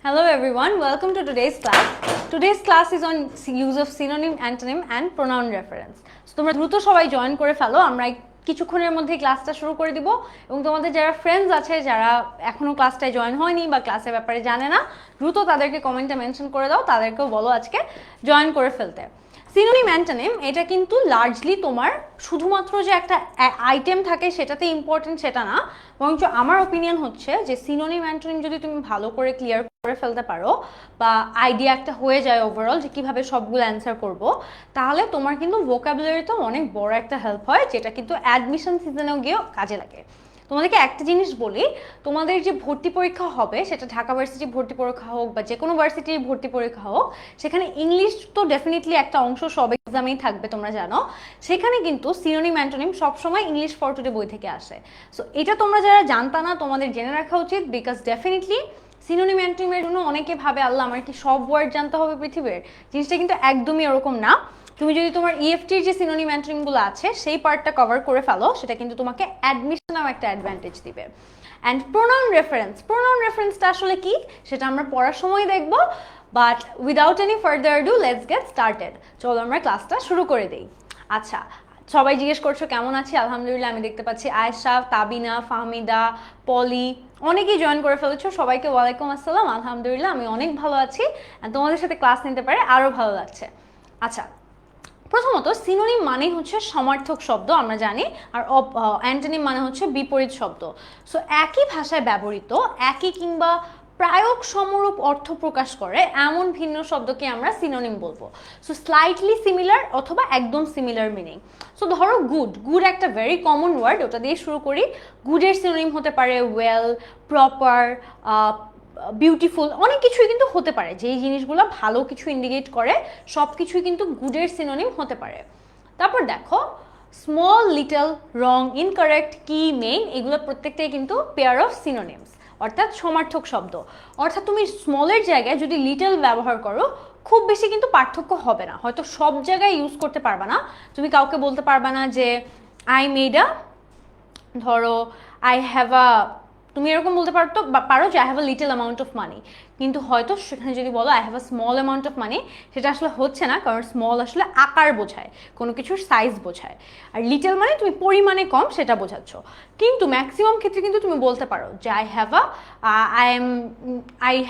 Hello everyone, welcome to today's class. Today's class is on use of synonym, antonym and pronoun reference. So তোমরা দ্রুত সবাই join করে ফেলো, আমরা কিছুক্ষণের মধ্যে ক্লাসটা শুরু করে দিব এবং তোমাদের যারা ফ্রেন্ডস আছে যারা এখনো ক্লাসটায় জয়েন হয়নি বা ক্লাসের ব্যাপারে জানে না, দ্রুত তাদেরকে কমেন্টে মেনশন করে দাও, তাদেরকেও বলো আজকে জয়েন করে ফেলতে। সিনোনিম অ্যান্টোনিম এটা কিন্তু লার্জলি তোমার শুধুমাত্র যে একটা আইটেম থাকে সেটাতে ইম্পর্টেন্ট সেটা না, বরঞ্চ আমার ওপিনিয়ন হচ্ছে যে সিনোনিম অ্যান্টোনিম যদি তুমি ভালো করে ক্লিয়ার করে ফেলতে পারো বা আইডিয়া একটা হয়ে যায় ওভারঅল যে কীভাবে সবগুলো অ্যান্সার করব, তাহলে তোমার কিন্তু ভোকাবুলারিতেও অনেক বড় একটা হেল্প হয়, যেটা কিন্তু অ্যাডমিশন সিজনেও গিয়েও কাজে লাগে। তোমাদেরকে একটা জিনিস বলি, তোমাদের যে ভর্তি পরীক্ষা হবে সেটা ঢাকা ভার্সিটির ভর্তি পরীক্ষা হোক বা যে কোনো ভার্সিটির ভর্তি পরীক্ষা হোক, সেখানে ইংলিশ তো ডেফিনেটলি একটা অংশ সব এক্সামেই থাকবে, তোমরা জানো। সেখানে কিন্তু সিনোনিম অ্যান্টোনিম সবসময় ইংলিশ ফর টুডে বই থেকে আসে। সো এটা তোমরা যারা জানতা না তোমাদের জেনে রাখা উচিত, বিকজ ডেফিনেটলি সিনোনিম অ্যান্টোনিমের জন্য অনেকে ভাবে আল্লাহ আমার কি সব ওয়ার্ড জানতে হবে পৃথিবীর, জিনিসটা কিন্তু একদমই ওরকম না। তুমি যদি তোমার ইএফটির যে সিনোনিম অ্যান্টোনিমগুলো আছে সেই পার্টটা কভার করে ফেলো, সেটা কিন্তু তোমাকে অ্যাডমিশনেও একটা অ্যাডভান্টেজ দিবে। অ্যান্ড প্রোনাউন রেফারেন্সটা আসলে কি সেটা আমরা পড়ার সময় দেখব, but without any further do let's get started. চলো আমরা ক্লাসটা শুরু করে দিই। আচ্ছা, সবাই জিজ্ঞেস করছো কেমন আছি? আলহামদুলিল্লাহ, আমি দেখতে পাচ্ছি আয়েশা, তাবিনা, ফাহমিদা, পলি অনেকেই জয়েন করে ফেলেছো। সবাইকে ওয়ালাইকুম আসসালাম। আলহামদুলিল্লাহ আমি অনেক ভালো আছি, তোমাদের সাথে ক্লাস নিতে পারে আরও ভালো লাগছে। আচ্ছা, প্রথমত সিনোনিম মানেই হচ্ছে সমার্থক শব্দ, আমরা জানি, আর অ্যান্টোনিম মানে হচ্ছে বিপরীত শব্দ। সো একই ভাষায় ব্যবহৃত একই কিংবা প্রায়ক সমরূপ অর্থ প্রকাশ করে এমন ভিন্ন শব্দকে আমরা সিনোনিম বলবো। সো স্লাইটলি সিমিলার অথবা একদম সিমিলার মিনিং। সো ধরো গুড একটা ভেরি কমন ওয়ার্ড, ওটা দিয়ে শুরু করি। গুডের সিনোনিম হতে পারে ওয়েল, প্রপার, বিউটিফুল, অনেক কিছুই কিন্তু হতে পারে। যেই জিনিসগুলো ভালো কিছু ইন্ডিকেট করে সব কিছুই কিন্তু গুডের সিনোনিম হতে পারে। তারপর দেখো স্মল, লিটল, রং, ইনকারেক্ট, কি, মেইন, এগুলো প্রত্যেকটাই কিন্তু পেয়ার অফ সিনোনিমস, অর্থাৎ সমার্থক শব্দ। অর্থাৎ তুমি স্মলের জায়গায় যদি লিটল ব্যবহার করো খুব বেশি কিন্তু পার্থক্য হবে না, হয়তো সব জায়গায় ইউজ করতে পারবা না। তুমি কাউকে বলতে পারবা না যে আই মেড আ, ধরো আই হ্যাভ আ, তুমি এরকম বলতে পারো যে I have a little amount of money, কিন্তু হয়তো সেখানে যদি বলো I have a small amount of money, সেটা আসলে হচ্ছে না, কারণ স্মল আসলে আকার বোঝায়, কোনো কিছুর সাইজ বোঝায়, আর লিটল মানে তুমি পরিমাণে কম সেটা বোঝাচ্ছ। কিন্তু ম্যাক্সিমাম ক্ষেত্রে কিন্তু তুমি বলতে পারো যে I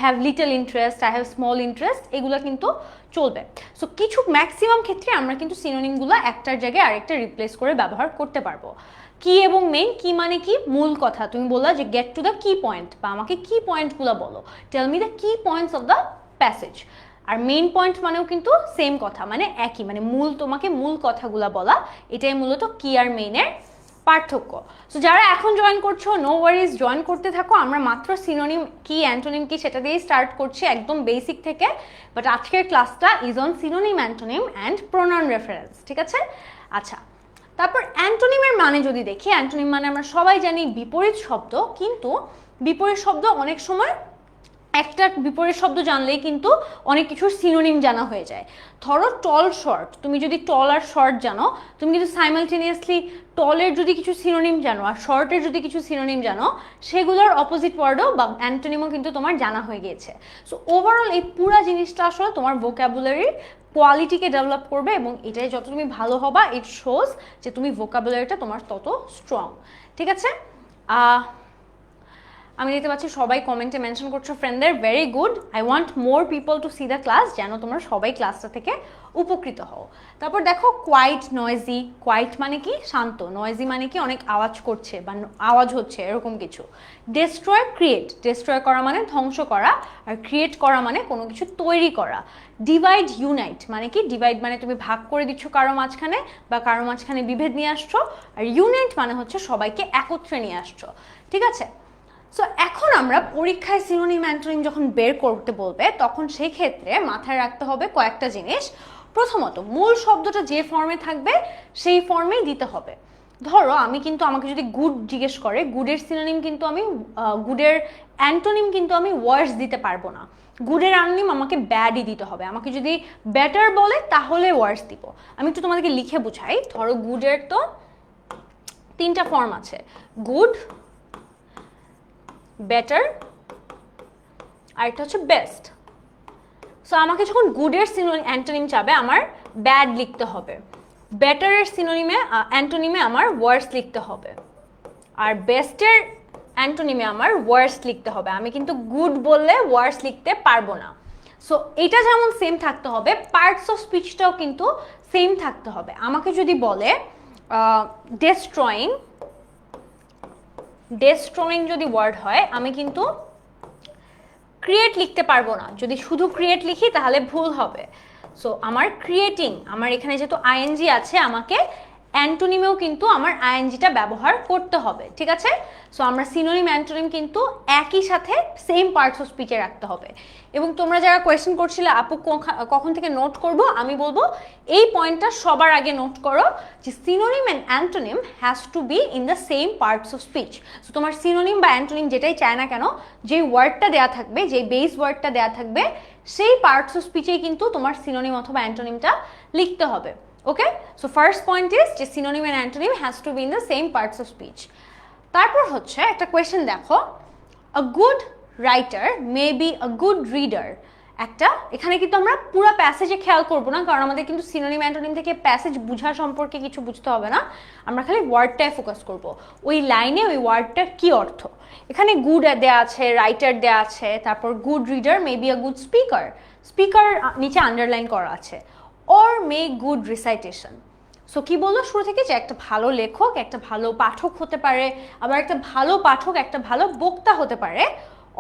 have little interest, I have small interest, এগুলো কিন্তু চলবে। সো কিছু ম্যাক্সিমাম ক্ষেত্রে আমরা কিন্তু সিনোনিমগুলো একটার জায়গায় আরেকটা রিপ্লেস করে ব্যবহার করতে পারবো। কি এবং মেইন, কি মানে কি মূল কথা, তুমি বললা যে get to the key point, বা আমাকে কি পয়েন্টগুলো বলো, tell me the key points of the passage. আর মেইন পয়েন্ট মানেও কিন্তু সেম কথা, মানে একই, মানে তোমাকে মূল কথাগুলো বলা, এটাই মূলত কি আর মেইনের পার্থক্য। সো যারা এখন জয়েন করছো, নো ওয়ারিজ, জয়েন করতে থাকো। আমরা মাত্র সিনোনিম কি, অ্যান্টোনিম কি সেটা দিয়েই স্টার্ট করছি একদম বেসিক থেকে, বাট আজকের ক্লাসটা is on synonym, antonym and pronoun reference, ঠিক আছে? আচ্ছা, তারপর অ্যান্টোনিমের মানে যদি দেখি, অ্যান্টোনিম মানে আমরা সবাই জানি বিপরীত শব্দ, কিন্তু বিপরীত শব্দ অনেক সময় একটা বিপরীত শব্দ জানলেই কিন্তু অনেক কিছুর সিনোনিম জানা হয়ে যায়। ধরো টল, শর্ট, তুমি যদি টল আর শর্ট জানো, তুমি কিন্তু সাইমালটেনিয়াসলি টলের যদি কিছু সিনোনিম জানো আর শর্টের যদি কিছু সিনোনিম জানো, সেগুলোর অপোজিট ওয়ার্ডও বা অ্যান্টোনিমও কিন্তু তোমার জানা হয়ে গিয়েছে। সো ওভারঅল এই পুরো জিনিসটা আসলে তোমার ভোকাবুলারির কোয়ালিটিকে ডেভেলপ করবে, এবং এটাই যত তুমি ভালো হবা ইট শোজ যে তুমি ভোকাবুলারিটা তোমার তত স্ট্রং, ঠিক আছে? আমি দেখতে পাচ্ছি সবাই কমেন্টে মেনশন করছো ফ্রেন্ডদের, very good. I want more people to C the class, যেন তোমরা সবাই ক্লাসটা থেকে উপকৃত হও। তারপর দেখো কোয়াইট, নয়েজি। কোয়াইট মানে কি শান্ত, নয়েজি মানে কি অনেক আওয়াজ করছে বা আওয়াজ হচ্ছে এরকম কিছু। ডেস্ট্রয়, ক্রিয়েট, ডেস্ট্রয় করা মানে ধ্বংস করা, আর ক্রিয়েট করা মানে কোনো কিছু তৈরি করা। ডিভাইড, ইউনাইট মানে কি, ডিভাইড মানে তুমি ভাগ করে দিচ্ছ কারো মাঝখানে বা কারো মাঝখানে বিভেদ নিয়ে আসছো, আর ইউনাইট মানে হচ্ছে সবাইকে একত্রে নিয়ে আসছো, ঠিক আছে? সো এখন আমরা পরীক্ষায় সিনোনিম, অ্যান্টোনিম যখন বের করতে বলবে তখন সেই ক্ষেত্রে মাথায় রাখতে হবে কয়েকটা জিনিস। প্রথমত মূল শব্দটা যে ফর্মে থাকবে সেই ফর্মেই দিতে হবে। ধরো আমাকে যদি গুড জিজ্ঞেস করে, গুডের সিনোনিম কিন্তু গুডের অ্যান্টোনিম কিন্তু আমি ওয়ার্স দিতে পারবো না। গুডের অ্যান্টোনিম আমাকে ব্যাডই দিতে হবে। আমাকে যদি বেটার বলে তাহলে ওয়ার্স দিব। আমি একটু তোমাদেরকে লিখে বুঝাই। ধরো গুডের তো 3টা ফর্ম আছে, গুড, বেটার আর এটা হচ্ছে বেস্ট। সো আমাকে যখন গুডের অ্যান্টোনিম চাবে আমার ব্যাড লিখতে হবে, বেটারের অ্যান্টোনিমে আমার ওয়ার্স লিখতে হবে, আর বেস্টের অ্যান্টোনিমে আমার ওয়ার্স লিখতে হবে। আমি কিন্তু গুড বললে ওয়ার্স লিখতে পারবো না। সো এটা যেমন সেম থাকতে হবে, পার্টস অফ স্পিচটাও কিন্তু সেম থাকতে হবে। আমাকে যদি বলে ডেস্ট্রয়িং যদি ওয়ার্ড হয়, আমি কিন্তু ক্রিয়েট লিখতে পারবো না। যদি শুধু ক্রিয়েট লিখি তাহলে ভুল হবে। সো আমার ক্রিয়েটিং, আমার এখানে যেহেতু আইএনজি আছে, আমাকে অ্যান্টোনিমেও কিন্তু আমার আইএনজিটা ব্যবহার করতে হবে, ঠিক আছে? সো আমরা সিনোনিম অ্যান্টোনিম কিন্তু একই সাথে সেম পার্টস অফ স্পিচে রাখতে হবে। এবং তোমরা যারা কোয়েশ্চেন করছিলে আপু কখন থেকে নোট করব, আমি বলবো এই পয়েন্টটা সবার আগে নোট করো যে synonym and antonym has to be in the same parts of speech. So তোমার সিনোনিম বা অ্যান্টোনিম যেটাই চায় না কেন, যেই ওয়ার্ডটা দেওয়া থাকবে, যেই বেস ওয়ার্ডটা দেওয়া থাকবে, সেই পার্টস অফ স্পিচেই কিন্তু তোমার সিনোনিম অথবা অ্যান্টোনিমটা লিখতে হবে। ওকে, সো ফার্স্ট পয়েন্ট ইজ যে synonym and antonym has to be in the same parts of speech. তারপর হচ্ছে একটা কোয়েশ্চেন দেখো, a good writer may be a good reader. একটা এখানে কিন্তু আমরা পুরো প্যাসেজে খেয়াল করবো না, কারণ আমাদের কিন্তু সিনোনিম অ্যান্টোনিম থেকে প্যাসেজ বোঝা সম্পর্কে কিছু বুঝতে হবে না, আমরা খালি ওয়ার্ডটায় ফোকাস করব, ওই লাইনে ওই ওয়ার্ডটার কি অর্থ। এখানে গুড দেয়া আছে, রাইটার দেয়া আছে, তারপর good reader may be a good speaker, speaker নিচে আন্ডারলাইন করা আছে, or may good recitation. So কি বললো শুরু থেকে, যে একটা ভালো লেখক একটা ভালো পাঠক হতে পারে, আবার একটা ভালো পাঠক একটা ভালো বক্তা হতে পারে,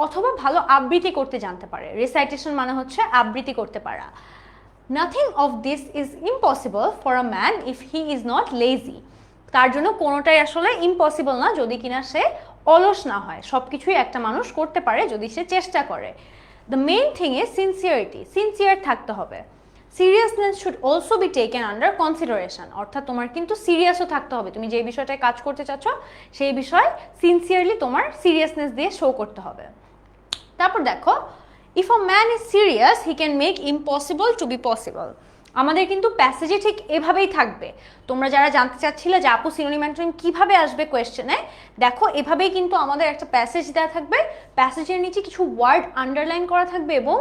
অথবা ভালো আবৃত্তি করতে জানতে পারে। রিসাইটেশন মানে হচ্ছে আবৃত্তি করতে পারা। Nothing of this is impossible for a man if he is not lazy. তার জন্য কোনোটাই আসলে ইম্পসিবল না যদি কিনা সে অলস না হয়। সব কিছুই একটা মানুষ করতে পারে যদি সে চেষ্টা করে। The main thing is sincerity, sincere থাকতে হবে। Seriousness should also be taken under consideration, অর্থাৎ তোমার কিন্তু সিরিয়াসও থাকতে হবে। তুমি যে বিষয়টায় কাজ করতে চাচ্ছ সেই বিষয়ে সিনসিয়ারলি তোমার সিরিয়াসনেস দিয়ে শো করতে হবে। তারপর দেখো, if a man is serious he can make impossible to be possible. আমাদের কিন্তু প্যাসেজে ঠিক এভাবেই থাকবে। তোমরা যারা জানতে চাচ্ছিলে যে আপু সিনোনিম অ্যান্টোনিম কিভাবে আসবে কোয়েশ্চেনে, দেখো এভাবেই কিন্তু আমাদের একটা প্যাসেজ দেওয়া থাকবে, প্যাসেজের নিচে কিছু ওয়ার্ড আন্ডারলাইন করা থাকবে এবং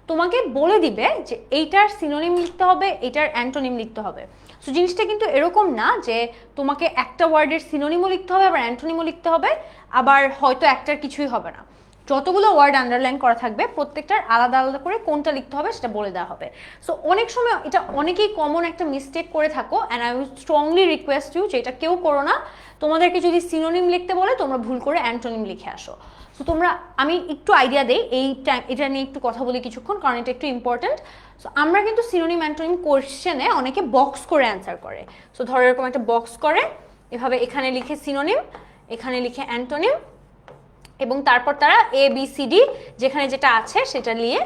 তোমাকে বলে দিবে যে এইটার সিনোনিম লিখতে হবে, এইটার অ্যান্টোনিম লিখতে হবে। সো জিনিসটা কিন্তু এরকম না যে তোমাকে একটা ওয়ার্ডের সিনোনিমও লিখতে হবে আবার অ্যান্টোনিমও লিখতে হবে, আবার হয়তো একটার কিছুই হবে না। যতগুলো ওয়ার্ড আন্ডারলাইন করা থাকবে প্রত্যেকটার আলাদা আলাদা করে কোনটা লিখতে হবে সেটা বলে দেওয়া হবে। সো অনেক সময় এটা অনেকেই কমন একটা মিস্টেক করে থাকো, and I will strongly request you যে এটা কেউ করো না। তোমাদেরকে যদি সিনোনিম লিখতে বলে তোমরা ভুল করে অ্যান্টোনিম লিখে আসো। সো তোমরা, আমি একটু আইডিয়া দেই এটা নিয়ে একটু কথা বলি কিছুক্ষণ, কারণ এটা একটু ইম্পর্টেন্ট। সো আমরা কিন্তু সিনোনিম অ্যান্টোনিম কোয়েশ্চেনে অনেকে বক্স করে অ্যান্সার করে। সো ধরো এরকম একটা বক্স করে, এভাবে এখানে লিখে সিনোনিম, এখানে লিখে অ্যান্টোনিম, এবং তারপর তারা ABCD যেখানে যেটা আছে সেটা নিয়ে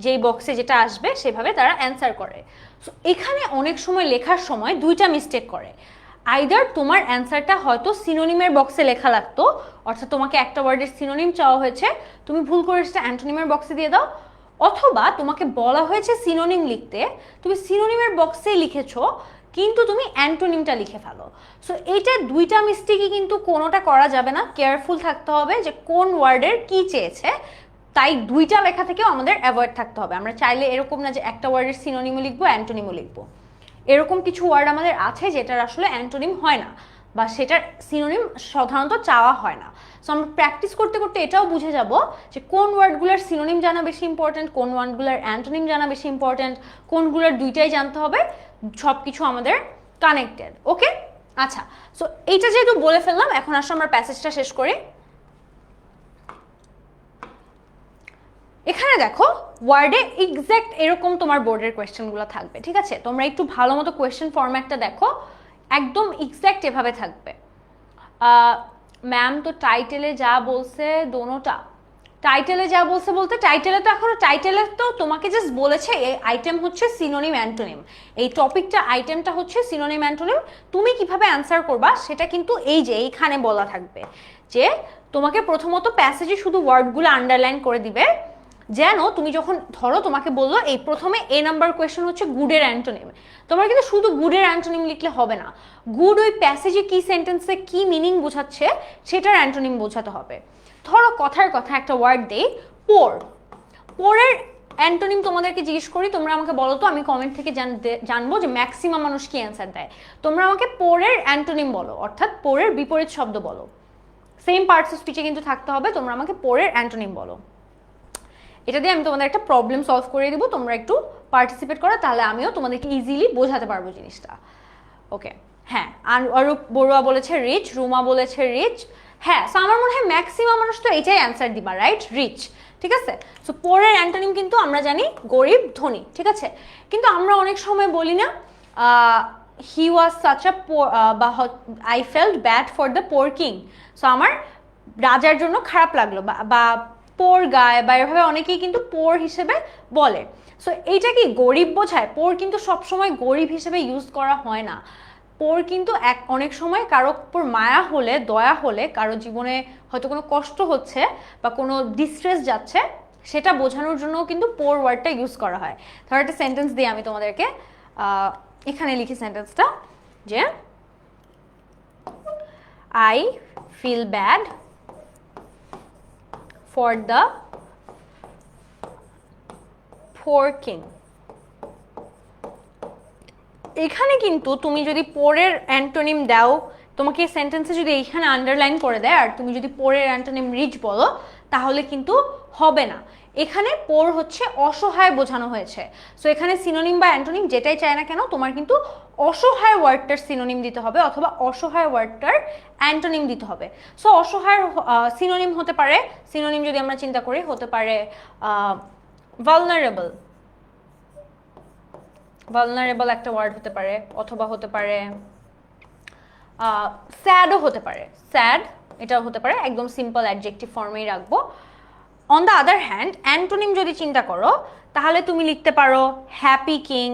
যেই বক্সে যেটা আসবে সেভাবে তারা অ্যান্সার করে। সো এখানে অনেক সময় লেখার সময় দুইটা মিস্টেক করে। আইদার তোমার অ্যান্সারটা হয়তো সিনোনিমের বক্সে লেখা লাগতো, অর্থাৎ তোমাকে একটা ওয়ার্ডের সিনোনিম চাওয়া হয়েছে, তুমি ভুল করে সেটা অ্যান্টোনিমের বক্সে দিয়ে দাও, অথবা তোমাকে বলা হয়েছে সিনোনিম লিখতে, তুমি সিনোনিমের বক্সেই লিখেছো কিন্তু তুমি অ্যান্টোনিমটা লিখে ফেলো। সো এইটা দুইটা মিস্টেকই কিন্তু কোনোটা করা যাবে না, কেয়ারফুল থাকতে হবে যে কোন ওয়ার্ডের কি চেয়েছে। তাই দুইটা লেখা থেকেও আমাদের অ্যাভয়েড থাকতে হবে। আমরা চাইলে এরকম না যে একটা ওয়ার্ডের সিনোনিমও লিখবো অ্যান্টোনিমও লিখবো। এরকম কিছু ওয়ার্ড আমাদের আছে যেটার আসলে অ্যান্টোনিম হয় না, বা সেটার সিনোনিম সাধারণত চাওয়া হয় না। সো আমরা প্র্যাকটিস করতে করতে এটাও বুঝে যাব যে কোন ওয়ার্ডগুলোর সিনোনিম জানা বেশি ইম্পর্টেন্ট, কোন ওয়ার্ডগুলোর অ্যান্টোনিম জানা বেশি ইম্পর্টেন্ট, কোনগুলোর দুইটাই জানতে হবে। সব কিছু আমাদের কানেক্টেড। ওকে, আচ্ছা। সো এইটা যেহেতু বলে ফেললাম, এখন আসলে আমরা প্যাসেজটা শেষ করি। এখানে দেখো ওয়ার্ডে এক্স্যাক্ট এরকম তোমার বোর্ডের কোয়েশ্চেনগুলো থাকবে, ঠিক আছে? তোমরা একটু ভালো মতো কোয়েশ্চেন ফরম্যাটটা দেখো, একদম এক্স্যাক্ট এভাবে থাকবে। ম্যাম তো টাইটেলে যা বলছে দোনোটা, টাইটেলে যা বলছে বলতে টাইটেলে তো এখনো, টাইটেলে তো তোমাকে জাস্ট বলেছে এই আইটেম হচ্ছে সিনোনিম অ্যান্টোনিম, এই টপিকটা আইটেমটা হচ্ছে সিনোনিম অ্যান্টোনিম। তুমি কিভাবে অ্যান্সার করবা সেটা কিন্তু এই যে এইখানে বলা থাকবে, যে তোমাকে প্রথমত প্যাসেজে শুধু ওয়ার্ডগুলো আন্ডারলাইন করে দিবে, যেন তুমি যখন ধরো তোমাকে বললো এই প্রথমে A নাম্বার কোয়েশ্চেন হচ্ছে গুডের অ্যান্টোনিম, তোমার কিন্তু শুধু গুডের অ্যান্টোনিম লিখলে হবে না, গুড ওই প্যাসেজে কি সেন্টেন্সে কি মিনিং বোঝাচ্ছে সেটার অ্যান্টোনিম বোঝাতে হবে। ধরো কথার কথা একটা ওয়ার্ড দেই, পোর। পোরের অ্যান্টোনিম তোমাদেরকে জিজ্ঞেস করি, তোমরা আমাকে বলো তো, আমি কমেন্ট থেকে জানবো যে ম্যাক্সিমাম মানুষ কি অ্যান্সার দেয়। তোমরা আমাকে পোরের অ্যান্টোনিম বলো, অর্থাৎ পোরের বিপরীত শব্দ বলো। সেম পার্টস অফ স্পিচে কিন্তু থাকতে হবে। তোমরা আমাকে পোরের অ্যান্টোনিম বলো। এটা দিয়ে আমি তোমাদের একটা প্রবলেম সলভ করে দিব, তোমরা একটু পার্টিসিপেট করো, তাহলে আমিও তোমাদেরকে ইজিলি বোঝাতে পারবো জিনিসটা। ওকে, হ্যাঁ, আর অরূপ বড়ুয়া বলেছে রিচ, রুমা বলেছে রিচ। হ্যাঁ, সো আমার মনে হয় ম্যাক্সিমাম মানুষ তো এটাই অ্যান্সার দিবা, রাইট, রিচ। ঠিক আছে, সো পোরের অ্যান্টোনিম কিন্তু আমরা জানি গরিব, ধনী। ঠিক আছে, কিন্তু আমরা অনেক সময় বলি না হি ওয়াজ সাচ আ পোর, বা I felt bad for the poor king, so আমার রাজার জন্য খারাপ লাগলো, বা পোর গায়, বা এভাবে অনেকেই কিন্তু পোর হিসেবে বলে। সো এইটা কি গরিব বোঝায়? পোর কিন্তু সবসময় গরিব হিসেবে ইউজ করা হয় না। পোর কিন্তু অনেক সময় কারো উপর মায়া হলে, দয়া হলে, কারো জীবনে হয়তো কোনো কষ্ট হচ্ছে বা কোনো ডিস্ট্রেস যাচ্ছে, সেটা বোঝানোর জন্য কিন্তু পোর ওয়ার্ডটা ইউজ করা হয়। ধরো একটা সেন্টেন্স দিয়ে আমি তোমাদেরকে এখানে লিখি সেন্টেন্সটা, যে I feel bad for the poor king. এখানে কিন্তু তুমি যদি পোরের অ্যান্টোনিম দাও, তোমাকে সেন্টেন্সে যদি এইখানে আন্ডারলাইন করে দেয় আর তুমি যদি পোরের অ্যান্টোনিম রিচ বলো, তাহলে কিন্তু হবে না। এখানে পোর হচ্ছে অসহায় বোঝানো হয়েছে। সো এখানে সিনোনিম বা অ্যান্টোনিম যেটাই চায় না কেন, তোমার কিন্তু অসহায় ওয়ার্ডটার সিনোনিম দিতে হবে, অথবা অসহায় ওয়ার্ডটার অ্যান্টোনিম দিতে হবে। সো অসহায় সিনোনিম হতে পারে, সিনোনিম যদি আমরা চিন্তা করি, হতে পারে ভালনারেবল। ভালনারেবল একটা ওয়ার্ড হতে পারে, অথবা হতে পারে স্যাডও হতে পারে, স্যাড এটাও হতে পারে, একদম সিম্পল অ্যাডজেক্টিভ ফর্মেই রাখবো। On the other hand antonym যদি চিন্তা করো, তাহলে তুমি লিখতে পারো হ্যাপি কিং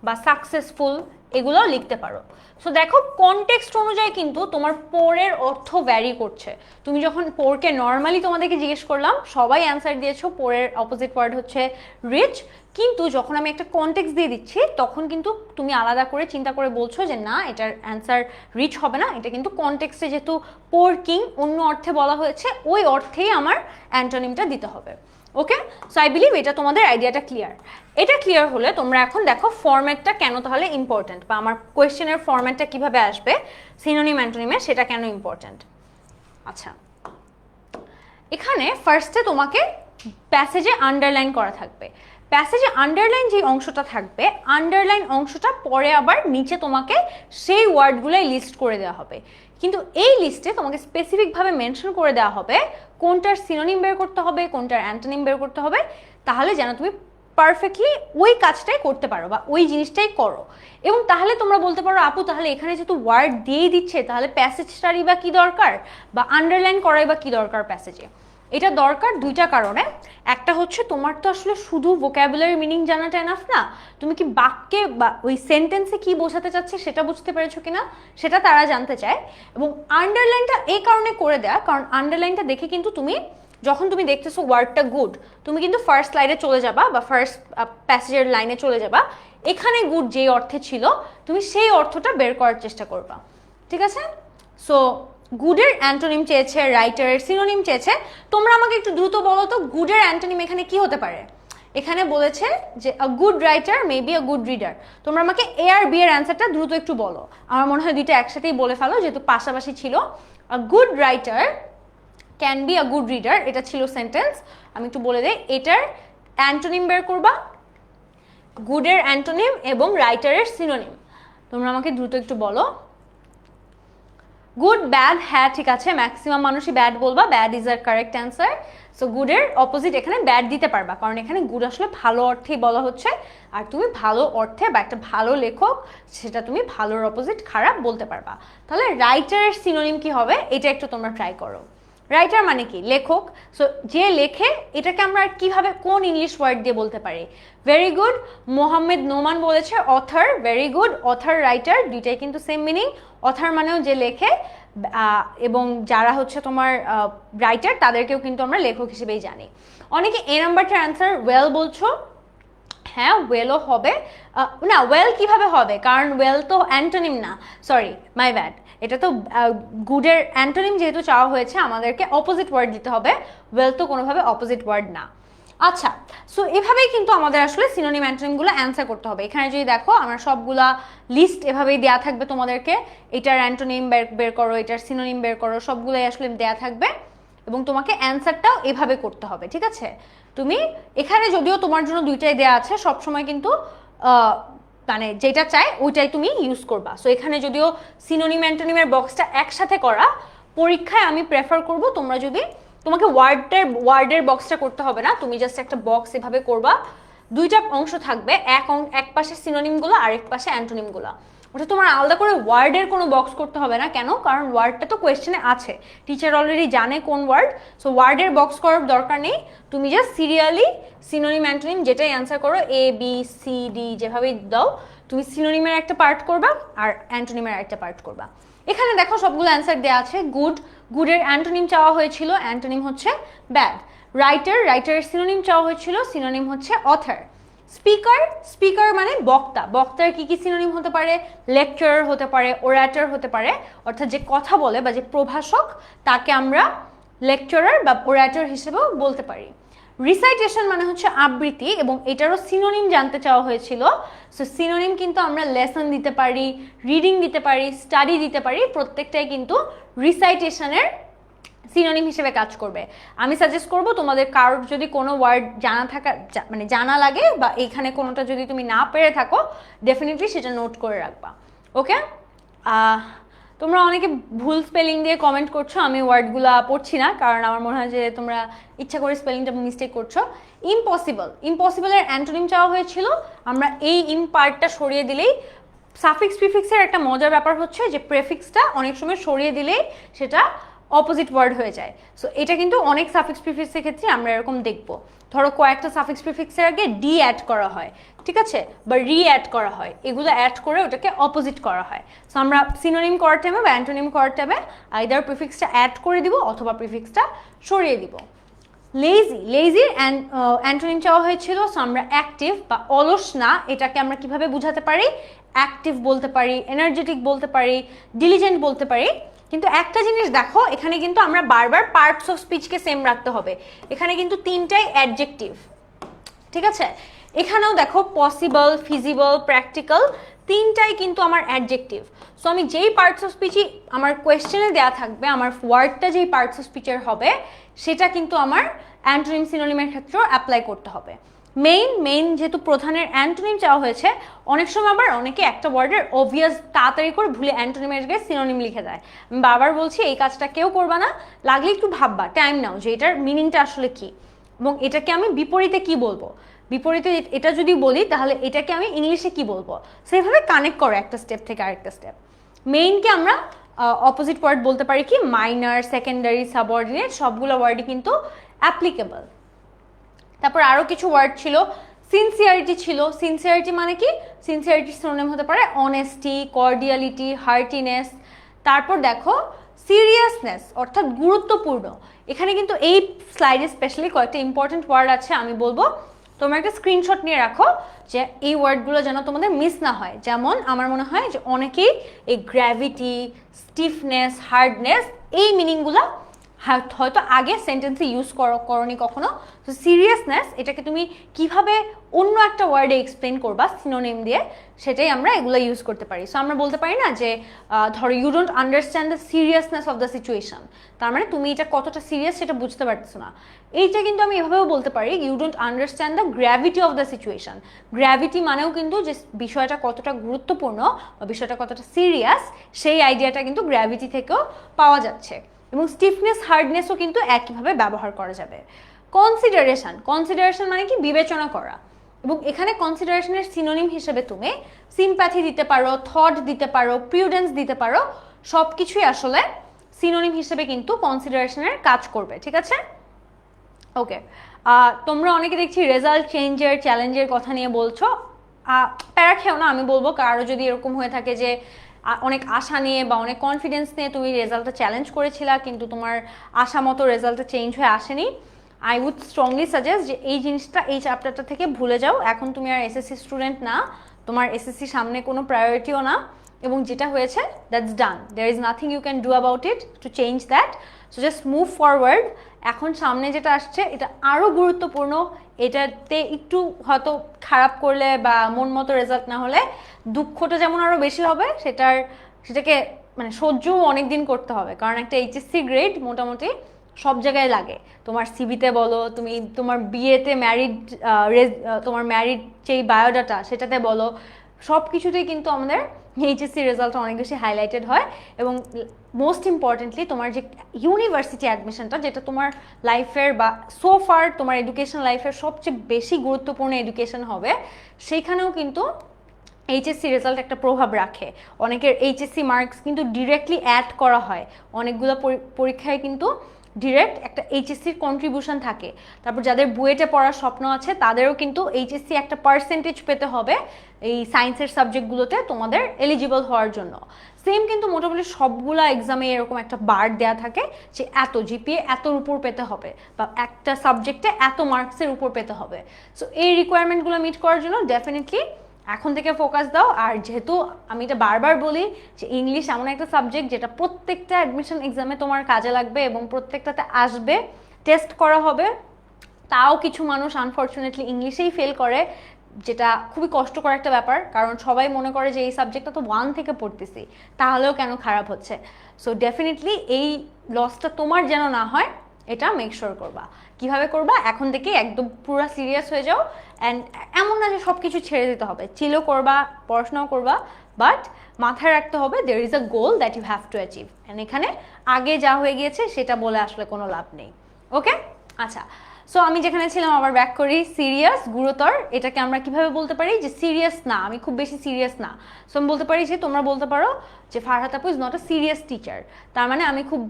বা সাকসেসফুল, এগুলোও লিখতে পারো। সো দেখো, কনটেক্সট অনুযায়ী কিন্তু তোমার পোরের অর্থ ভ্যারি করছে। তুমি যখন পোরকে নর্মালি তোমাদেরকে জিজ্ঞেস করলাম, সবাই অ্যান্সার দিয়েছো পোরের অপোজিট ওয়ার্ড হচ্ছে রিচ, কিন্তু যখন আমি একটা কনটেক্সট দিয়ে দিচ্ছি, তখন কিন্তু তুমি আলাদা করে চিন্তা করে বলছো যে না, এটার অ্যান্সার রিচ হবে না, এটা কিন্তু কনটেক্সটে যেহেতু পোর কিং অন্য অর্থে বলা হয়েছে, ওই অর্থেই আমার অ্যান্টোনিমটা দিতে হবে। ওকে, সো আই বিলিভ এটা তোমাদের আইডিয়াটা ক্লিয়ার। এটা ক্লিয়ার হলে তোমরা এখন দেখো ফরম্যাটটা কেন তাহলে ইম্পর্টেন্ট, বা আমার কোয়েশ্চেনের ফরম্যাটটা কিভাবে আসবে সিনোনিম অ্যান্টোনিমে, সেটা কেন ইম্পর্টেন্ট। আচ্ছা, এখানে ফার্স্টে তোমাকে প্যাসেজে আন্ডারলাইন করা থাকবে। প্যাসেজে আন্ডারলাইন যে অংশটা থাকবে, আন্ডারলাইন অংশটা পরে আবার নিচে তোমাকে সেই ওয়ার্ডগুলোই লিস্ট করে দেওয়া হবে, কিন্তু এই লিস্টে তোমাকে স্পেসিফিকভাবে মেনশন করে দেওয়া হবে কোনটার সিনোনিম বের করতে হবে, কোনটার অ্যান্টোনিম বের করতে হবে, তাহলে যেন তুমি পারফেক্টলি ওই কাজটাই করতে পারো বা ওই জিনিসটাই করো। এবং তাহলে তোমরা বলতে পারো, আপু তাহলে এখানে যেহেতু ওয়ার্ড দিয়েই দিচ্ছে, তাহলে প্যাসেজটারই বা কী দরকার, বা আন্ডারলাইন করাই বা কী দরকার প্যাসেজে। এটা দরকার দুইটা কারণে। একটা হচ্ছে তোমার তো আসলে শুধু ভোক্যাবুলারি মিনিং জানাটা এনাফ না, তুমি কি বাক্যে বা ওই সেন্টেন্সে কি বোঝাতে চাচ্ছে সেটা বুঝতে পেরেছো কিনা, সেটা তারা জানতে চায়। এবং আন্ডারলাইনটা এই কারণে করে দেয়া, কারণ আন্ডারলাইনটা দেখে কিন্তু তুমি যখন তুমি দেখতেছো ওয়ার্ডটা গুড, তুমি কিন্তু ফার্স্ট লাইনে চলে যাবা বা ফার্স্ট প্যাসেজের লাইনে চলে যাবা, এখানে গুড যেই অর্থে ছিল তুমি সেই অর্থটা বের করার চেষ্টা করবা। ঠিক আছে, সো গুডের অ্যান্টোনিম চেয়েছে, রাইটারের সিনোনিম চেয়েছে। তোমরা আমাকে একটু দ্রুত বলো তো, গুডের অ্যান্টোনিম এখানে কি হতে পারে? এখানে বলেছে যে a good writer may be a good reader. তোমরা আমাকে এ আর বি এর অ্যান্সারটা দ্রুত একটু বলো। আমার মনে হয় দুইটা একসাথেই বলে ফেলো, যেহেতু পাশাপাশি ছিল। A good writer can be a good reader, এটা ছিল সেন্টেন্স। আমি একটু বলে দেই, এটার অ্যান্টোনিম বের করবা, গুডের অ্যান্টোনিম এবং রাইটারের সিনোনিম। তোমরা আমাকে দ্রুত একটু বলো। গুড, ব্যাড, হ্যাঁ ঠিক আছে, ম্যাক্সিমাম মানুষই ব্যাড বলবা, ব্যাড ইজ আর কারেক্ট অ্যান্সার। সো গুডের অপোজিট এখানে ব্যাড দিতে পারবা, কারণ এখানে গুড আসলে ভালো অর্থেই বলা হচ্ছে, আর তুমি ভালো অর্থে বা একটা ভালো লেখক, সেটা তুমি ভালোর অপোজিট খারাপ বলতে পারবা। তাহলে রাইটারের সিনোনিম কি হবে, এটা একটু তোমরা ট্রাই করো। রাইটার মানে কি? লেখক। সো যে লেখে, এটাকে আমরা কিভাবে কোন ইংলিশ ওয়ার্ড দিয়ে বলতে পারি? ভেরি গুড, মোহাম্মদ নোমান বলেছে other, very good. Other writer দুইটাই কিন্তু সেম মিনিং। অথার মানেও যে লেখে, এবং যারা হচ্ছে তোমার রাইটার তাদেরকেও কিন্তু আমরা লেখক হিসেবেই জানি। অনেকে এ নাম্বারটার অ্যান্সার ওয়েল বলছো, হ্যাঁ ওয়েলও হবে না। ওয়েল কিভাবে হবে, কারণ ওয়েল তো অ্যান্টোনিম না, সরি মাই ব্যাড, এটা তো গুডের অ্যান্টোনিম যেহেতু চাওয়া হয়েছে আমাদেরকে অপোজিট ওয়ার্ড দিতে হবে, ওয়েল তো কোনোভাবে অপোজিট ওয়ার্ড না। আচ্ছা, সো এভাবেই কিন্তু আমাদের আসলে সিনোনিম অ্যান্টোনিমগুলো অ্যান্সার করতে হবে। এখানে যদি দেখো আমার সবগুলা লিস্ট এভাবেই দেয়া থাকবে তোমাদেরকে, এটার অ্যান্টোনিম বের করো, এটার সিনোনিম বের করো, সবগুলোই আসলে দেয়া থাকবে এবং তোমাকে অ্যান্সারটাও এভাবে করতে হবে, ঠিক আছে? তুমি এখানে যদিও তোমার জন্য দুইটাই দেয়া আছে, সবসময় কিন্তু মানে যেটা চাই ওইটাই তুমি ইউজ করবা। সো এখানে যদিও সিনোনিম অ্যান্টোনিমের বক্সটা একসাথে করা, পরীক্ষায় আমি প্রেফার করব তোমরা যদি, তোমাকে ওয়ার্ডের বক্সটা করতে হবে না, তুমি জাস্ট একটা বক্স এভাবে করবা, দুইটা অংশ থাকবে, এক পাশে সিনোনিমগুলো আর এক পাশে অ্যান্টোনিমগুলো। ওটা তোমার আলাদা করে ওয়ার্ডের কোনো বক্স করতে হবে না। কেন? কারণ ওয়ার্ডটা তো কোয়েশ্চেনে আছে, টিচার অলরেডি জানে কোন ওয়ার্ড, সো ওয়ার্ডের বক্স করার দরকার নেই। তুমি জাস্ট সিরিয়ালি সিনোনিম অ্যান্টোনিম যেটাই অ্যান্সার করো, এ বি সি ডি যেভাবেই দাও, তুমি সিনোনিমের একটা পার্ট করবা আর অ্যান্টোনিমের একটা পার্ট করবা। এখানে দেখো সবগুলো অ্যান্সার দেওয়া আছে। গুডের অ্যান্টোনিম চাওয়া হয়েছিল, অ্যান্টোনিম হচ্ছে ব্যাড। রাইটারের সিনোনিম চাওয়া হয়েছিল, সিনোনিম হচ্ছে অথর। স্পিকার মানে বক্তা, বক্তার কি কি সিনোনিম হতে পারে? লেকচারার হতে পারে, ওরাটর হতে পারে, অর্থাৎ যে কথা বলে বা যে প্রভাষক তাকে আমরা লেকচারার বা ওরাটর হিসেবেও বলতে পারি। রিসাইটেশন মানে হচ্ছে আবৃত্তি, এবং এটারও সিনোনিম জানতে চাওয়া হয়েছিল। সো সিনোনিম কিন্তু আমরা লেসন দিতে পারি, রিডিং দিতে পারি, স্টাডি দিতে পারি, প্রত্যেকটাই কিন্তু রিসাইটেশনের সিনোনিম হিসেবে কাজ করবে। আমি সাজেস্ট করব তোমাদের কারোর যদি কোনো ওয়ার্ড মানে জানা লাগে বা এখানে কোনোটা যদি তুমি না পেরে থাকো, ডেফিনেটলি সেটা নোট করে রাখবা। ওকে, তোমরা অনেকে ভুল স্পেলিং দিয়ে কমেন্ট করছো, আমি ওয়ার্ডগুলা পড়ছি না কারণ আমার মনে হয় যে তোমরা ইচ্ছা করে স্পেলিংটা মিস্টেক করছো। ইম্পসিবলের অ্যান্টোনিম চাওয়া হয়েছিল, আমরা এই পার্টটা সরিয়ে দিলেই, সাফিক্স প্রিফিক্সের একটা মজার ব্যাপার হচ্ছে যে প্রেফিক্সটা অনেক সময় সরিয়ে দিলেই সেটা অপোজিট ওয়ার্ড হয়ে যায়। সো এটা কিন্তু অনেক সাফিক্স প্রিফিক্সের ক্ষেত্রে আমরা এরকম দেখবো। ধরো কয়েকটা সাফিক্স প্রিফিক্সের আগে ডি অ্যাড করা হয়, ঠিক আছে, বা রি অ্যাড করা হয়, এগুলো অ্যাড করে ওটাকে অপোজিট করা হয়। সো আমরা সিনোনিম করার টাইমে বা অ্যান্টোনিম করার টাইমে আইদার প্রিফিক্সটা অ্যাড করে দিব অথবা প্রিফিক্সটা সরিয়ে দিব। লেজির অ্যান্টোনিম চাওয়া হয়েছিল, সো আমরা অ্যাক্টিভ বা অলস না, এটাকে আমরা কিভাবে বোঝাতে পারি? অ্যাক্টিভ বলতে পারি, এনার্জেটিক বলতে পারি, ডিলিজেন্ট বলতে পারি। কিন্তু একটা জিনিস দেখো, এখানে কিন্তু আমরা বারবার পার্টস অফ স্পিচকে সেম রাখতে হবে। এখানে কিন্তু তিনটাই অ্যাডজেক্টিভ, ঠিক আছে? এখানেও দেখো পসিবল, ফিজিবল, প্র্যাকটিক্যাল, তিনটাই কিন্তু আমার অ্যাডজেক্টিভ। সো আমি যেই পার্টস অফ স্পিচই আমার কোয়েশ্চেনে দেওয়া থাকবে, আমার ওয়ার্ডটা যেই পার্টস অফ স্পিচের হবে সেটা কিন্তু আমার অ্যান্টোনিম সিনোনিমের ক্ষেত্রেও অ্যাপ্লাই করতে হবে। মেইন যেহেতু প্রধানের অ্যান্টোনিম চাওয়া হয়েছে, অনেক সময় আবার অনেকে একটা ওয়ার্ডের অবভিয়াস তাড়াতাড়ি করে ভুলে অ্যান্টোনিমের জায়গায় সিনোনিম লিখে দেয়। আমি বারবার বলছি এই কাজটা কেউ করবা না, লাগলে একটু ভাববা, টাইম নাও যে এটার মিনিংটা আসলে কি এবং এটাকে আমি বিপরীতে কি বলবো, বিপরীতে এটা যদি বলি তাহলে এটাকে আমি ইংলিশে কি বলবো, সেইভাবে কানেক্ট করো একটা স্টেপ থেকে আরেকটা স্টেপ। মেইনকে আমরা অপোজিট ওয়ার্ড বলতে পারি কি? মাইনর, সেকেন্ডারি, সাবঅর্ডিনেট, সবগুলো ওয়ার্ডই কিন্তু অ্যাপ্লিকেবল। তারপর আরও কিছু ওয়ার্ড ছিল, সিনসিয়ারিটি ছিল। সিনসিয়ারিটি মানে কি? সিনসিয়ারিটির সিনোনিম হতে পারে অনেস্টি, কর্ডিয়ালিটি, হার্টিনেস। তারপর দেখো সিরিয়াসনেস অর্থাৎ গুরুত্বপূর্ণ। এখানে কিন্তু এই স্লাইডে স্পেশালি কয়েকটা ইম্পর্টেন্ট ওয়ার্ড আছে, আমি বলবো তোমরা একটা স্ক্রিনশট নিয়ে রাখো যে এই ওয়ার্ডগুলো যেন তোমাদের মিস না হয়। যেমন আমার মনে হয় যে অনেকেই এই গ্র্যাভিটি, স্টিফনেস, হার্ডনেস এই মিনিংগুলো হয়তো আগে সেন্টেন্সে ইউজ করনি কখনো। তো সিরিয়াসনেস এটাকে তুমি কিভাবে অন্য একটা ওয়ার্ডে এক্সপ্লেন করবা সিনোনিম দিয়ে, সেটাই আমরা এগুলো ইউজ করতে পারি। সো আমরা বলতে পারি না যে ধরো you don't understand the seriousness of the situation, তার মানে তুমি এটা কতটা সিরিয়াস সেটা বুঝতে পারছো না। এইটা কিন্তু আমি এভাবেও বলতে পারি, you don't understand the gravity of the situation. Gravity মানেও কিন্তু যে বিষয়টা কতটা গুরুত্বপূর্ণ বা বিষয়টা কতটা সিরিয়াস, সেই আইডিয়াটা কিন্তু গ্র্যাভিটি থেকেও পাওয়া যাচ্ছে। এবং স্টিফনেস, হার্ডনেসও কিন্তু একইভাবে ব্যবহার করা যাবে। কনসিডারেশন মানে কি? বিবেচনা করা। এবং এখানে কনসিডারেশনের সিনোনিম হিসেবে তুমি সিম্প্যাথি দিতে পারো, থট দিতে পারো, প্রিউডেন্স দিতে পারো, সব কিছুই আসলে সিনোনিম হিসেবে কিন্তু কনসিডারেশনের কাজ করবে, ঠিক আছে? ওকে, তোমরা অনেকে দেখছি রেজাল্ট চেঞ্জের, চ্যালেঞ্জের কথা নিয়ে বলছো। প্যারা খেও না, আমি বলবো কারো যদি এরকম হয়ে থাকে যে অনেক আশা নিয়ে বা অনেক কনফিডেন্স নিয়ে তুমি রেজাল্টটা চ্যালেঞ্জ করেছিলা কিন্তু তোমার আশা মতো রেজাল্টটা চেঞ্জ হয়ে আসেনি, আই উড স্ট্রংলি সাজেস্ট যে এই জিনিসটা, এই চ্যাপ্টারটা থেকে ভুলে যাও। এখন তুমি আর এসএসসি স্টুডেন্ট না, তোমার এসএসসি সামনে কোনো প্রায়োরিটিও না। এবং যেটা হয়েছে that's done, there is nothing you can do about it to change that. So just move forward. এখন সামনে যেটা আসছে এটা আরও গুরুত্বপূর্ণ, এটাতে একটু হয়তো খারাপ করলে বা মন মতো রেজাল্ট না হলে দুঃখটা যেমন আরও বেশি হবে, সেটাকে মানে সহ্যও অনেক দিন করতে হবে, কারণ একটা এইচএসসি গ্রেড মোটামুটি সব জায়গায় লাগে। তোমার সিভিতে বলো, তুমি তোমার বিয়েতে তোমার ম্যারিড যেই বায়োডাটা সেটাতে বলো, সব কিছুতেই কিন্তু আমাদের এইচএসসি রেজাল্ট অনেক বেশি হাইলাইটেড হয়। এবং মোস্ট ইম্পর্টেন্টলি তোমার যে ইউনিভার্সিটি অ্যাডমিশনটা, যেটা তোমার লাইফের বা সো ফার তোমার এডুকেশন লাইফের সবচেয়ে বেশি গুরুত্বপূর্ণ এডুকেশন হবে, সেইখানেও কিন্তু এইচএসসি রেজাল্ট একটা প্রভাব রাখে। অনেকের এইচএসসি মার্কস কিন্তু ডিরেক্টলি অ্যাড করা হয়, অনেকগুলো পরীক্ষায় কিন্তু ডিরেক্ট একটা এইচএসসির কন্ট্রিবিউশন থাকে। তারপর যাদের বুয়েটে পড়ার স্বপ্ন আছে তাদেরও কিন্তু এইচএসসি একটা পার্সেন্টেজ পেতে হবে এই সায়েন্সের সাবজেক্টগুলোতে তোমাদের এলিজিবল হওয়ার জন্য। সেম কিন্তু মোটামুটি সবগুলা এক্সামে এরকম একটা বার দেওয়া থাকে যে এত জিপিএ এতর উপর পেতে হবে বা একটা সাবজেক্টে এত মার্কসের উপর পেতে হবে। সো এই রিকোয়ারমেন্টগুলো মিট করার জন্য ডেফিনেটলি এখন থেকে ফোকাস দাও। আর যেহেতু আমি এটা বারবার বলি যে ইংলিশ এমন একটা সাবজেক্ট যেটা প্রত্যেকটা অ্যাডমিশন এক্সামে তোমার কাজে লাগবে এবং প্রত্যেকটাতে আসবে, টেস্ট করা হবে। তাও কিছু মানুষ আনফর্চুনেটলি ইংলিশেই ফেল করে, যেটা খুবই কষ্টকর একটা ব্যাপার, কারণ সবাই মনে করে যে এই সাবজেক্টটা তো 1 থেকে পড়তেছি, তাহলেও কেন খারাপ হচ্ছে। সো ডেফিনেটলি এই লসটা তোমার যেন না হয়, এটা মেক শিওর করবা। কিভাবে করবা? এখন থেকে একদম পুরো সিরিয়াস হয়ে যাও। অ্যান্ড এমন না যে সব কিছু ছেড়ে দিতে হবে, চিলও করবা, পড়াশোনাও করবা, বাট মাথায় রাখতে হবে there is a goal that you have to achieve. And এখানে আগে যা হয়ে গিয়েছে সেটা বলে আসলে কোনো লাভ নেই। ওকে, আচ্ছা। সো আমি যেখানে ছিলাম আবার ব্যাক করি, সিরিয়াস, গুরুতর, এটাকে আমরা কিভাবে বলতে পারি যে সিরিয়াস না, আমি খুব বেশি সিরিয়াস না। সো আমি বলতে পারি যে তোমরা বলতে পারো যে ফারহাত আপু is not a serious teacher, তার মানে আমি খুব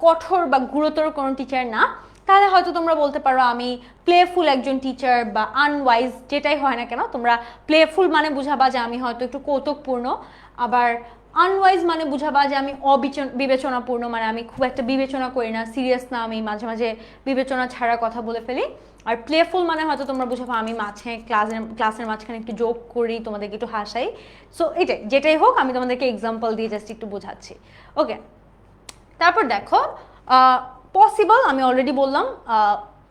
কঠোর বা গুরুতর কোনো টিচার না। তাহলে হয়তো তোমরা বলতে পারো আমি প্লেফুল একজন টিচার বা আনওয়াইজ, যেটাই হয় না কেন, তোমরা প্লেফুল মানে বুঝাবা যে আমি হয়তো একটু কৌতুকপূর্ণ, আবার আনওয়াইজ মানে বুঝাবা যে আমি বিবেচনাপূর্ণ, মানে আমি খুব একটা বিবেচনা করি না, সিরিয়াস না, আমি মাঝে মাঝে বিবেচনা ছাড়া কথা বলে ফেলি। আর প্লেফুল মানে হয়তো তোমরা বুঝাবা আমি মাঝে ক্লাসের মাঝখানে একটু জোক করি, তোমাদেরকে একটু হাসাই। সো যেটাই হোক আমি তোমাদেরকে এক্সাম্পল দিয়ে জাস্ট একটু বোঝাচ্ছি। ওকে, তারপর দেখো পসিবল, আমি অলরেডি বললাম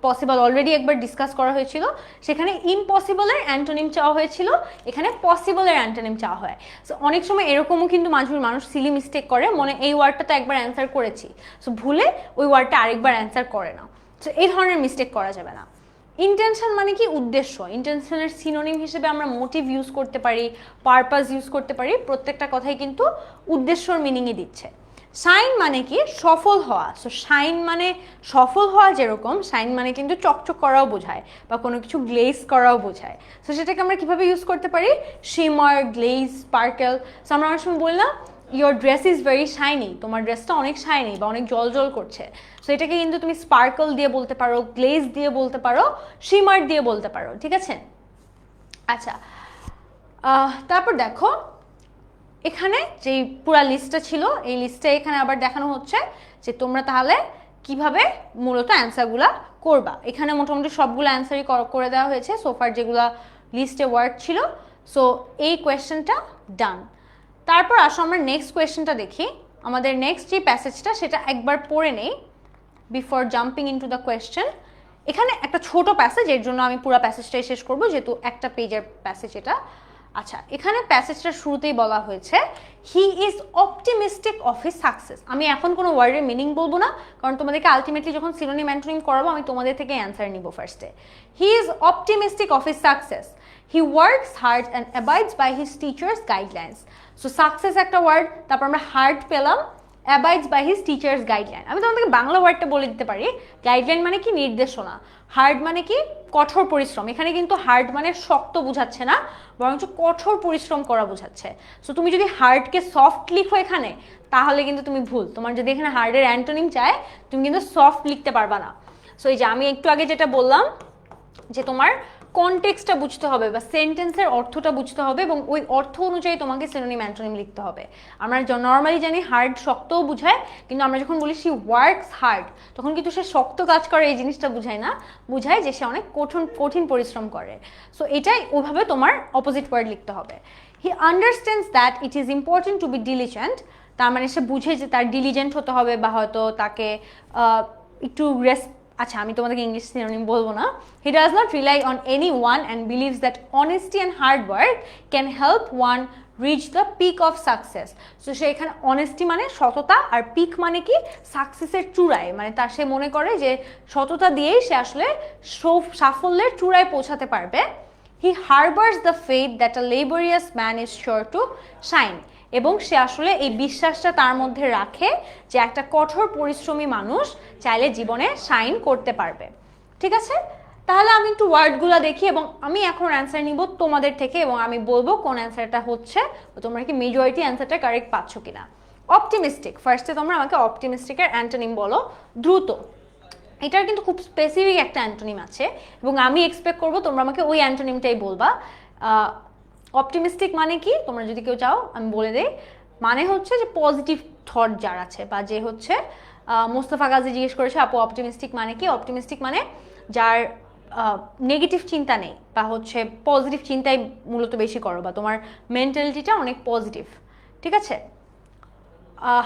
পসিবল অলরেডি একবার ডিসকাস করা হয়েছিল, সেখানে ইম্পসিবলের অ্যান্টোনিম চাওয়া হয়েছিল, এখানে পসিবলের অ্যান্টোনিম চাওয়া হয়। সো অনেক সময় এরকমও কিন্তু মানুষ সিলি মিস্টেক করে, মনে এই ওয়ার্ডটা তো একবার অ্যান্সার করেছি, সো ভুলে ওই ওয়ার্ডটা আরেকবার অ্যান্সার করে না। সো এই ধরনের মিস্টেক করা যাবে না। ইন্টেনশন মানে কি? উদ্দেশ্য। ইন্টেনশনের সিনোনিম হিসেবে আমরা মোটিভ ইউজ করতে পারি, পারপাস ইউজ করতে পারি, প্রত্যেকটা কথাই কিন্তু উদ্দেশ্যর মিনিংই দিচ্ছে। শাইন মানে কি? সফল হওয়া। সো শাইন মানে সফল হওয়া, যেরকম শাইন মানে কিন্তু চকচক করাও বোঝায় বা কোনো কিছু গ্লেজ করাও বোঝায়। সো সেটাকে আমরা কিভাবে ইউজ করতে পারি? Shimmer, glaze, sparkle. সো আমরা অনেক সময় বললাম your dress is very shiny, তোমার ড্রেসটা অনেক শাইনি বা অনেক জল করছে। সো এটাকে কিন্তু তুমি স্পার্কল দিয়ে বলতে পারো, গ্লেজ দিয়ে বলতে পারো, শিমার দিয়ে বলতে পারো, ঠিক আছে? আচ্ছা, তারপর দেখো এখানে যে পুরা লিস্টটা ছিল, এই লিস্টে এখানে আবার দেখানো হচ্ছে যে তোমরা তাহলে কিভাবে মূলত অ্যান্সারগুলা করবা। এখানে মোটামুটি সবগুলো অ্যান্সারই করে দেওয়া হয়েছে সোফার, যেগুলো লিস্টে ওয়ার্ড ছিল। সো এই কোয়েশ্চেনটা ডান। তারপর আসো আমরা নেক্সট কোয়েশ্চেনটা দেখি। আমাদের নেক্সট যে প্যাসেজটা সেটা একবার পড়ে নেই before jumping into the question. এখানে একটা ছোট প্যাসেজ, এর জন্য আমি পুরো প্যাসেজটাই শেষ করবো, যেহেতু একটা পেজের প্যাসেজ এটা। আচ্ছা, এখানে প্যাসেজটা শুরুতেই বলা হয়েছে হি is optimistic of his success. আমি এখন কোনো ওয়ার্ডের মিনিং বলবো না, কারণ তোমাদেরকে আলটিমেটলি যখন সিনোনিম অ্যান্টোনিম করাবো আমি তোমাদের থেকে অ্যান্সার নিব ফার্স্টে। He is optimistic of his success, he works hard and abides by his teachers guidelines. So success একটা ওয়ার্ড, তারপর আমরা হার্ড পেলাম, abides by his teachers guideline. আমি তোমাদেরকে বাংলা ওয়ার্ডটা বলে দিতে পারি। গাইডলাইন মানে কি? নির্দেশনা। হার্ড মানে কি? কঠোর পরিশ্রম। এখানে কিন্তু হার্ড মানে শক্ত বোঝাচ্ছে না, বরঞ্চ কঠোর পরিশ্রম করা বোঝাচ্ছে। সো তুমি যদি হার্ডকে সফট লিখো এখানে, তাহলে কিন্তু তুমি ভুল। তোমার যদি এখানে হার্ডের অ্যান্টোনিম চায়, তুমি কিন্তু সফট লিখতে পারবা না। সো এই যে আমি একটু আগে যেটা বললাম যে তোমার কনটেক্সটটা বুঝতে হবে বা সেন্টেন্সের অর্থটা বুঝতে হবে এবং ওই অর্থ অনুযায়ী তোমাকে সিনোনিম অ্যান্টোনিম লিখতে হবে। আমরা নর্মালি জানি হার্ড শক্তও বুঝায়, কিন্তু আমরা যখন বলি শি ওয়ার্কস হার্ড তখন কিন্তু সে শক্ত কাজ করে এই জিনিসটা বুঝায় না, বুঝায় যে সে অনেক কঠিন পরিশ্রম করে। সো এটাই ওইভাবে তোমার অপোজিট ওয়ার্ড লিখতে হবে। He understands that it is important to be diligent, তার মানে সে বুঝে যে তার ডিলিজেন্ট হতে হবে বা হয়তো তাকে একটু আচ্ছা আমি তোমাদেরকে ইংলিশ সিনোনিম বলবো না। He does not rely on any one and believes that honesty and hard work can help one reach the peak of success. So সে এখানে অনেস্টি মানে সততা, আর পিক মানে কি সাকসেসের চূড়ায়, মানে তার সে মনে করে যে সততা দিয়েই সে আসলে সাফল্যের চূড়ায় পৌঁছাতে পারবে। He harbours the faith that a laborious man is sure to shine, এবং সে আসলে এই বিশ্বাসটা তার মধ্যে রাখে যে একটা কঠোর পরিশ্রমী মানুষ চাইলে জীবনে শাইন করতে পারবে। ঠিক আছে, তাহলে আমি একটু ওয়ার্ডগুলো দেখি এবং আমি এখন অ্যান্সার নিব তোমাদের থেকে এবং আমি বলবো কোন অ্যান্সারটা হচ্ছে, তোমরা কি মেজরিটি অ্যান্সারটা কারেক্ট পাচ্ছ কিনা। অপটিমিস্টিক, ফার্স্টে তোমরা আমাকে অপটিমিস্টিকের অ্যান্টোনিম বলো। দ্রুত, এটার কিন্তু খুব স্পেসিফিক একটা অ্যান্টোনিম আছে এবং আমি এক্সপেক্ট করবো তোমরা আমাকে ওই অ্যান্টোনিমটাই বলবা। অপটিমিস্টিক মানে কি তোমরা যদি কেউ চাও আমি বলে দেই, মানে হচ্ছে যে পজিটিভ থট যার আছে, বা যে হচ্ছে মোস্তফা গাজী জিজ্ঞেস করেছে আপু অপটিমিস্টিক মানে কি। অপটিমিস্টিক মানে যার নেগেটিভ চিন্তা নেই, বা হচ্ছে পজিটিভ চিন্তাই মূলত বেশি করো, বা তোমার মেন্টালিটিটা অনেক পজিটিভ। ঠিক আছে,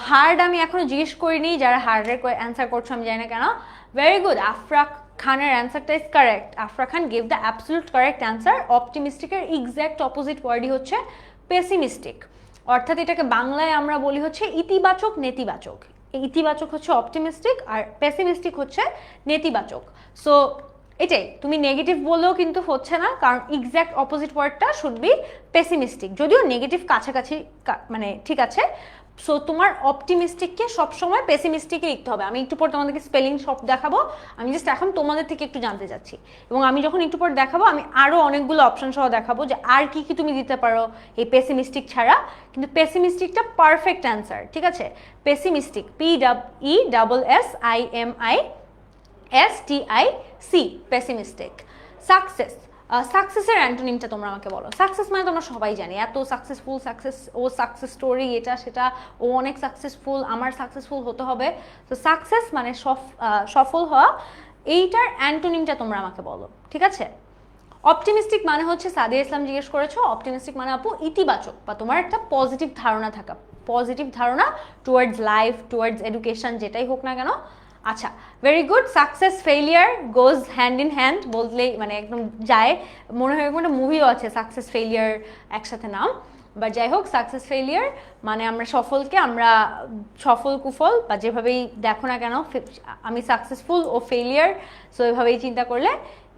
হার্ড আমি এখনো জিজ্ঞেস করিনি, যারা হার্ডের অ্যান্সার করছো আমি জানি না কেন। ভেরি গুড, আফরা খানের অ্যান্সারটা is correct. Afra Khan gave the absolute correct answer. অপটিমিস্টিকের এক্স্যাক্ট অপোজিট ওয়ার্ডই হচ্ছে পেসিমিস্টিক, অর্থাৎ এটাকে বাংলায় আমরা বলি হচ্ছে ইতিবাচক নেতিবাচক। ইতিবাচক হচ্ছে অপটিমিস্টিক আর পেসিমিস্টিক হচ্ছে নেতিবাচক। সো এটাই, তুমি নেগেটিভ বললেও কিন্তু হচ্ছে না, কারণ এক্স্যাক্ট অপোজিট ওয়ার্ডটা শুড বি পেসিমিস্টিক, যদিও নেগেটিভ কাছাকাছি মানে ঠিক আছে। সো তোমার অপটিমিস্টিককে সবসময় পেসিমিস্টিকে লিখতে হবে। আমি একটু পর তোমাদেরকে স্পেলিং সব দেখাবো, আমি জাস্ট এখন তোমাদের থেকে একটু জানতে চাচ্ছি, এবং আমি যখন একটু পর দেখাবো আমি আরও অনেকগুলো অপশন সহ দেখাবো যে আর কি কি তুমি দিতে পারো এই পেসিমিস্টিক ছাড়া। কিন্তু পেসিমিস্টিকটা পারফেক্ট অ্যান্সার। ঠিক আছে, পেসিমিস্টিক, PESSIMISTIC, পেসিমিস্টিক। সাকসেস, সাকসেসের অ্যান্টোনিমটা তোমরা আমাকে বলো। সাকসেস মানে তোমরা সবাই জানি, এত সাকসেসফুল, সাকসেস, ও সাকসেস স্টোরি, এটা সেটা, ও অনেক সাকসেসফুল, আমার সাকসেসফুল হতে হবে। তো সাকসেস মানে সফল হওয়া, এইটার অ্যান্টোনিমটা তোমরা আমাকে বলো। ঠিক আছে, অপটিমিস্টিক মানে হচ্ছে সাদিয়া ইসলাম জিজ্ঞেস করেছো, অপটিমিস্টিক মানে আপু ইতিবাচক, বা তোমার একটা পজিটিভ ধারণা থাকা, পজিটিভ ধারণা টুয়ার্ডস লাইফ, টুয়ার্ডস এডুকেশন, যেটাই হোক না কেন। আচ্ছা, very good. Success failure goes hand in hand বললেই মানে একদম যায়, মনে হয় একটা মুভিও আছে সাকসেস ফেইলিয়ার একসাথে নাম, বা যাই হোক সাকসেস ফেইলিয়ার মানে আমরা সফলকে আমরা সফল কুফল বা যেভাবেই দেখো না কেন, আমি সাকসেসফুল ও ফেইলিয়ার, সো এভাবেই চিন্তা করলে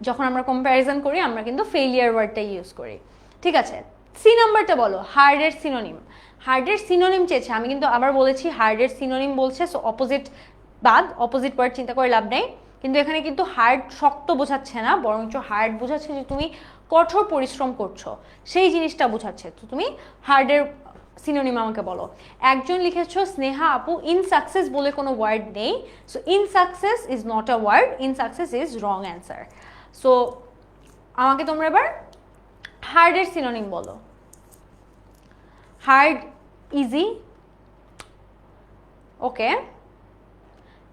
যখন আমরা কম্প্যারিজন করি আমরা কিন্তু ফেইলিয়ার ওয়ার্ডটাই ইউজ করি। ঠিক আছে, সি নাম্বারটা বলো, হার্ডের সিনোনিম। হার্ডের সিনোনিম চেয়েছে, আমি কিন্তু আবার বলেছি হার্ডের সিনোনিম বলছে, সো অপোজিট বাদ, অপোজিট ওয়ার্ড চিন্তা করে লাভ নেই। কিন্তু এখানে কিন্তু হার্ড শক্ত বোঝাচ্ছে না, বরঞ্চ হার্ড বোঝাচ্ছে যে তুমি কঠোর পরিশ্রম করছো, সেই জিনিসটা বোঝাচ্ছে। তো তুমি হার্ডের সিনোনিম আমাকে বলো। একজন লিখেছো স্নেহা আপু, ইন সাকসেস বলে কোনো ওয়ার্ড নেই, so in success is not a word, in success is wrong answer. So আমাকে তোমরা এবার হার্ডের সিনোনিম বলো। Hard, easy, okay,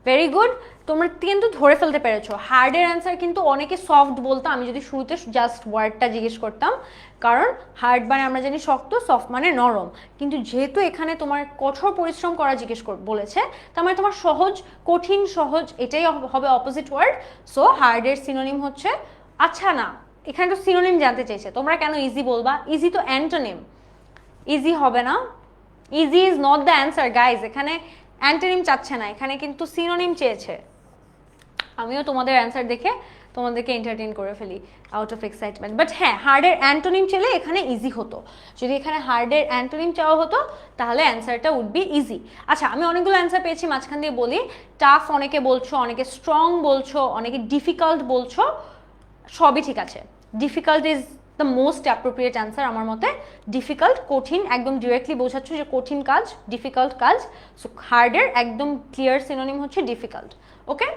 very good. তোমরা কিন্তু ধরে ফেলতে পেরেছো হার্ডের অ্যান্সার কিন্তু অনেকে সফট বলতো, আমি যদি শুরুতে জাস্ট ওয়ার্ডটা জিজ্ঞেস করতাম, কারণ হার্ড মানে আমরা জানি শক্ত, সফট মানে নরম, কিন্তু যেহেতু এখানে তোমার কঠোর পরিশ্রম করা জিজ্ঞেস বলেছে, তার মানে তোমার সহজ, কঠিন, সহজ এটাই হবে অপোজিট ওয়ার্ড। সো হার্ডের সিনোনিম হচ্ছে, আচ্ছা না, এখানে তো সিনোনিম জানতে চেয়েছে, তোমরা কেন ইজি বলবা? ইজি তো অ্যান্টোনিম, ইজি হবে না, easy is not the answer guys. এখানে অ্যান্টোনিম চাচ্ছে না, এখানে কিন্তু সিনোনিম চেয়েছে। আমিও তোমাদের অ্যান্সার দেখে তোমাদেরকে এন্টারটেইন করে ফেলি আউট অফ এক্সাইটমেন্ট। বাট হ্যাঁ, হার্ডের অ্যান্টোনিম চেলে এখানে ইজি হতো, যদি এখানে হার্ডের অ্যান্টোনিম চাওয়া হতো তাহলে অ্যান্সারটা উড বি ইজি। আচ্ছা, আমি অনেকগুলো অ্যান্সার পেয়েছি, মাঝখান দিয়ে বলি। টাফ অনেকে বলছো, অনেকে স্ট্রং বলছো, অনেকে ডিফিকাল্ট বলছো, সবই ঠিক আছে। Difficult is the most appropriate answer আমার মতে। ডিফিকাল্ট, কঠিন, একদম ডিরেক্টলি বোঝাচ্ছ যে কঠিন কাজ, ডিফিকাল্ট কাজ। সো হার্ডের একদম ক্লিয়ার সিনোনিম হচ্ছে ডিফিকাল্ট। ওকে,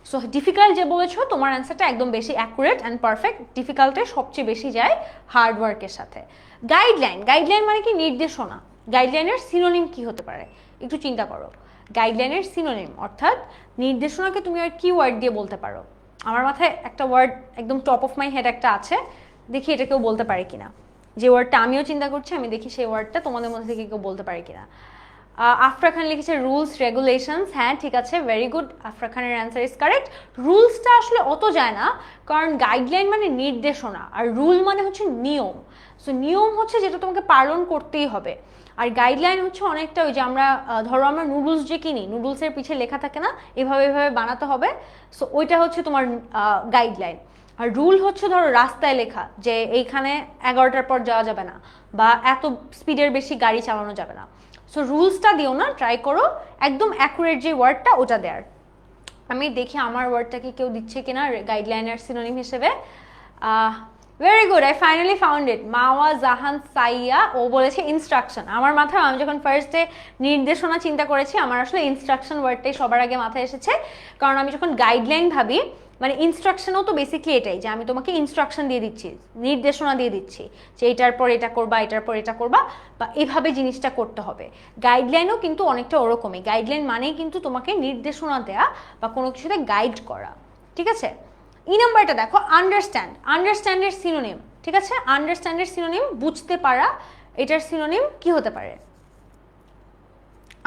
সো ডিফিকাল্ট যে বলেছো তোমার অ্যান্সারটা একদম বেশি অ্যাকুরেট অ্যান্ড পারফেক্ট। ডিফিকাল্টে সবচেয়ে বেশি যায় হার্ড ওয়ার্কের সাথে। গাইডলাইন মানে কি নির্দেশনা। গাইডলাইনের সিনোনিম কি হতে পারে একটু চিন্তা করো। গাইডলাইনের সিনোনিম অর্থাৎ নির্দেশনাকে তুমি আর কি ওয়ার্ড দিয়ে বলতে পারো। আমার মাথায় একটা ওয়ার্ড একদম টপ অফ মাই হেড একটা আছে, দেখি এটা কেউ বলতে পারে কিনা। যে ওয়ার্ডটা আমিও চিন্তা করছি, আমি দেখি সেই ওয়ার্ডটা তোমাদের মধ্যে থেকে কেউ বলতে পারে কিনা। আফরা খান লিখেছে রুলস রেগুলেশনস। হ্যাঁ ঠিক আছে, ভেরি গুড, আফরা খানের অ্যান্সার ইজ কারেক্ট। রুলসটা আসলে অত যায় না, কারণ গাইডলাইন মানে নির্দেশনা আর রুল মানে হচ্ছে নিয়ম। সো নিয়ম হচ্ছে যেটা তোমাকে পালন করতেই হবে, আর গাইডলাইন হচ্ছে অনেকটা ওই যে আমরা ধরো আমরা নুডলস যে কিনি, নুডলসের পিছে লেখা থাকে না এভাবে এভাবে বানাতে হবে, সো ওইটা হচ্ছে তোমার গাইডলাইন। আর রুল হচ্ছে ধরো রাস্তায় লেখা যে এইখানে 11টার পর যাওয়া যাবে না বা এত স্পিডের বেশি গাড়ি চালানো যাবে না। সো রুলসটা দিও না, ট্রাই করো একদম অ্যাকুরেট যে ওয়ার্ডটা ওটা দেয়ার। আমি দেখি আমার ওয়ার্ডটাকে কেউ দিচ্ছে কিনা গাইডলাইনের সিনোনিম হিসেবে। Very good, I finally found it. Mawa Jahan Saiya ও বলেছে ইনস্ট্রাকশন। আমার মাথায় আমি যখন ফার্স্টে নির্দেশনা চিন্তা করেছি আমার আসলে ইনস্ট্রাকশন ওয়ার্ডটাই সবার আগে মাথায় এসেছে, কারণ আমি যখন গাইডলাইন ভাবি মানে ইনস্ট্রাকশনও তো বেসিকলি এটাই যে আমি তোমাকে ইনস্ট্রাকশন দিয়ে দিচ্ছি, নির্দেশনা দিয়ে দিচ্ছি যে এটার পর এটা করবা, এটার পর এটা করবা বা এভাবে জিনিসটা করতে হবে। গাইডলাইনও কিন্তু অনেকটা ওরকমই। গাইডলাইন মানেই কিন্তু তোমাকে নির্দেশনা দেয়া বা কোনো কিছুতে গাইড করা। ঠিক আছে, ই নাম্বারটা দেখো আন্ডারস্ট্যান্ড। আন্ডারস্ট্যান্ডের সিনোনিম, ঠিক আছে, আন্ডারস্ট্যান্ডের সিনোনিম বুঝতে পারা। এটার সিনোনিম কি হতে পারে?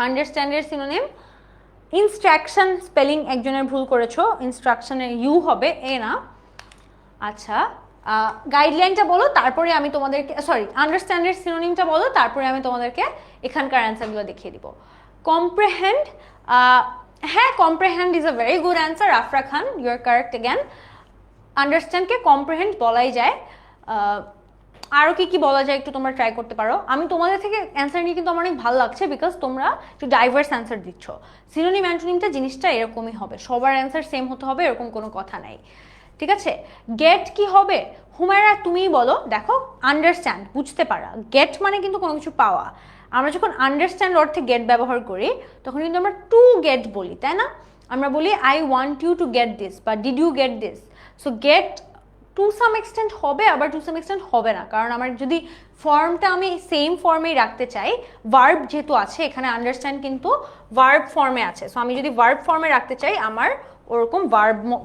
আন্ডারস্ট্যান্ডের সিনোনিম ইনস্ট্রাকশন। স্পেলিং একজনের ভুল করেছো, ইনস্ট্রাকশনের ইউ হবে এ না। আচ্ছা গাইডলাইনটা বলো তারপরে আমি তোমাদেরকে, সরি আন্ডারস্ট্যান্ডের সিনোনিমটা বলো তারপরে আমি তোমাদেরকে এখানকার অ্যান্সারগুলো দেখিয়ে দিব। কম্প্রেহেন্ড, হ্যাঁ comprehend is a very good answer. Afra Khan, you are correct again. আন্ডারস্ট্যান্ডকে কম্প্রেহেন্ড বলাই যায়। আরও কি কি বলা যায় একটু তোমরা ট্রাই করতে পারো। আমি তোমাদের থেকে অ্যান্সার নিয়ে কিন্তু আমার অনেক ভালো লাগছে, বিকজ তোমরা একটু ডাইভার্স অ্যান্সার দিচ্ছ। সিনোনিম অ্যান্টোনিমটা জিনিসটা এরকমই হবে, সবার অ্যান্সার সেম হতে হবে এরকম কোনো কথা নাই। ঠিক আছে, গেট কি হবে? হুমায়রা তুমিই বলো। দেখো আন্ডারস্ট্যান্ড বুঝতে পারা, গেট মানে কিন্তু কোনো কিছু পাওয়া। আমরা যখন আন্ডারস্ট্যান্ড অর্থে গেট ব্যবহার করি তখন কিন্তু আমরা টু গেট বলি, তাই না? আমরা বলি I want you to get this বা did you get this. So get to some extent হবে, আবার টু সাম এক্সটেন্ট হবে না, কারণ আমার যদি ফর্মটা আমি সেম ফর্মেই রাখতে চাই, ভার্ব যেহেতু আছে এখানে, আন্ডারস্ট্যান্ড কিন্তু ভার্ব ফর্মে আছে। সো আমি যদি ভার্ব ফর্মে রাখতে চাই আমার ওরকম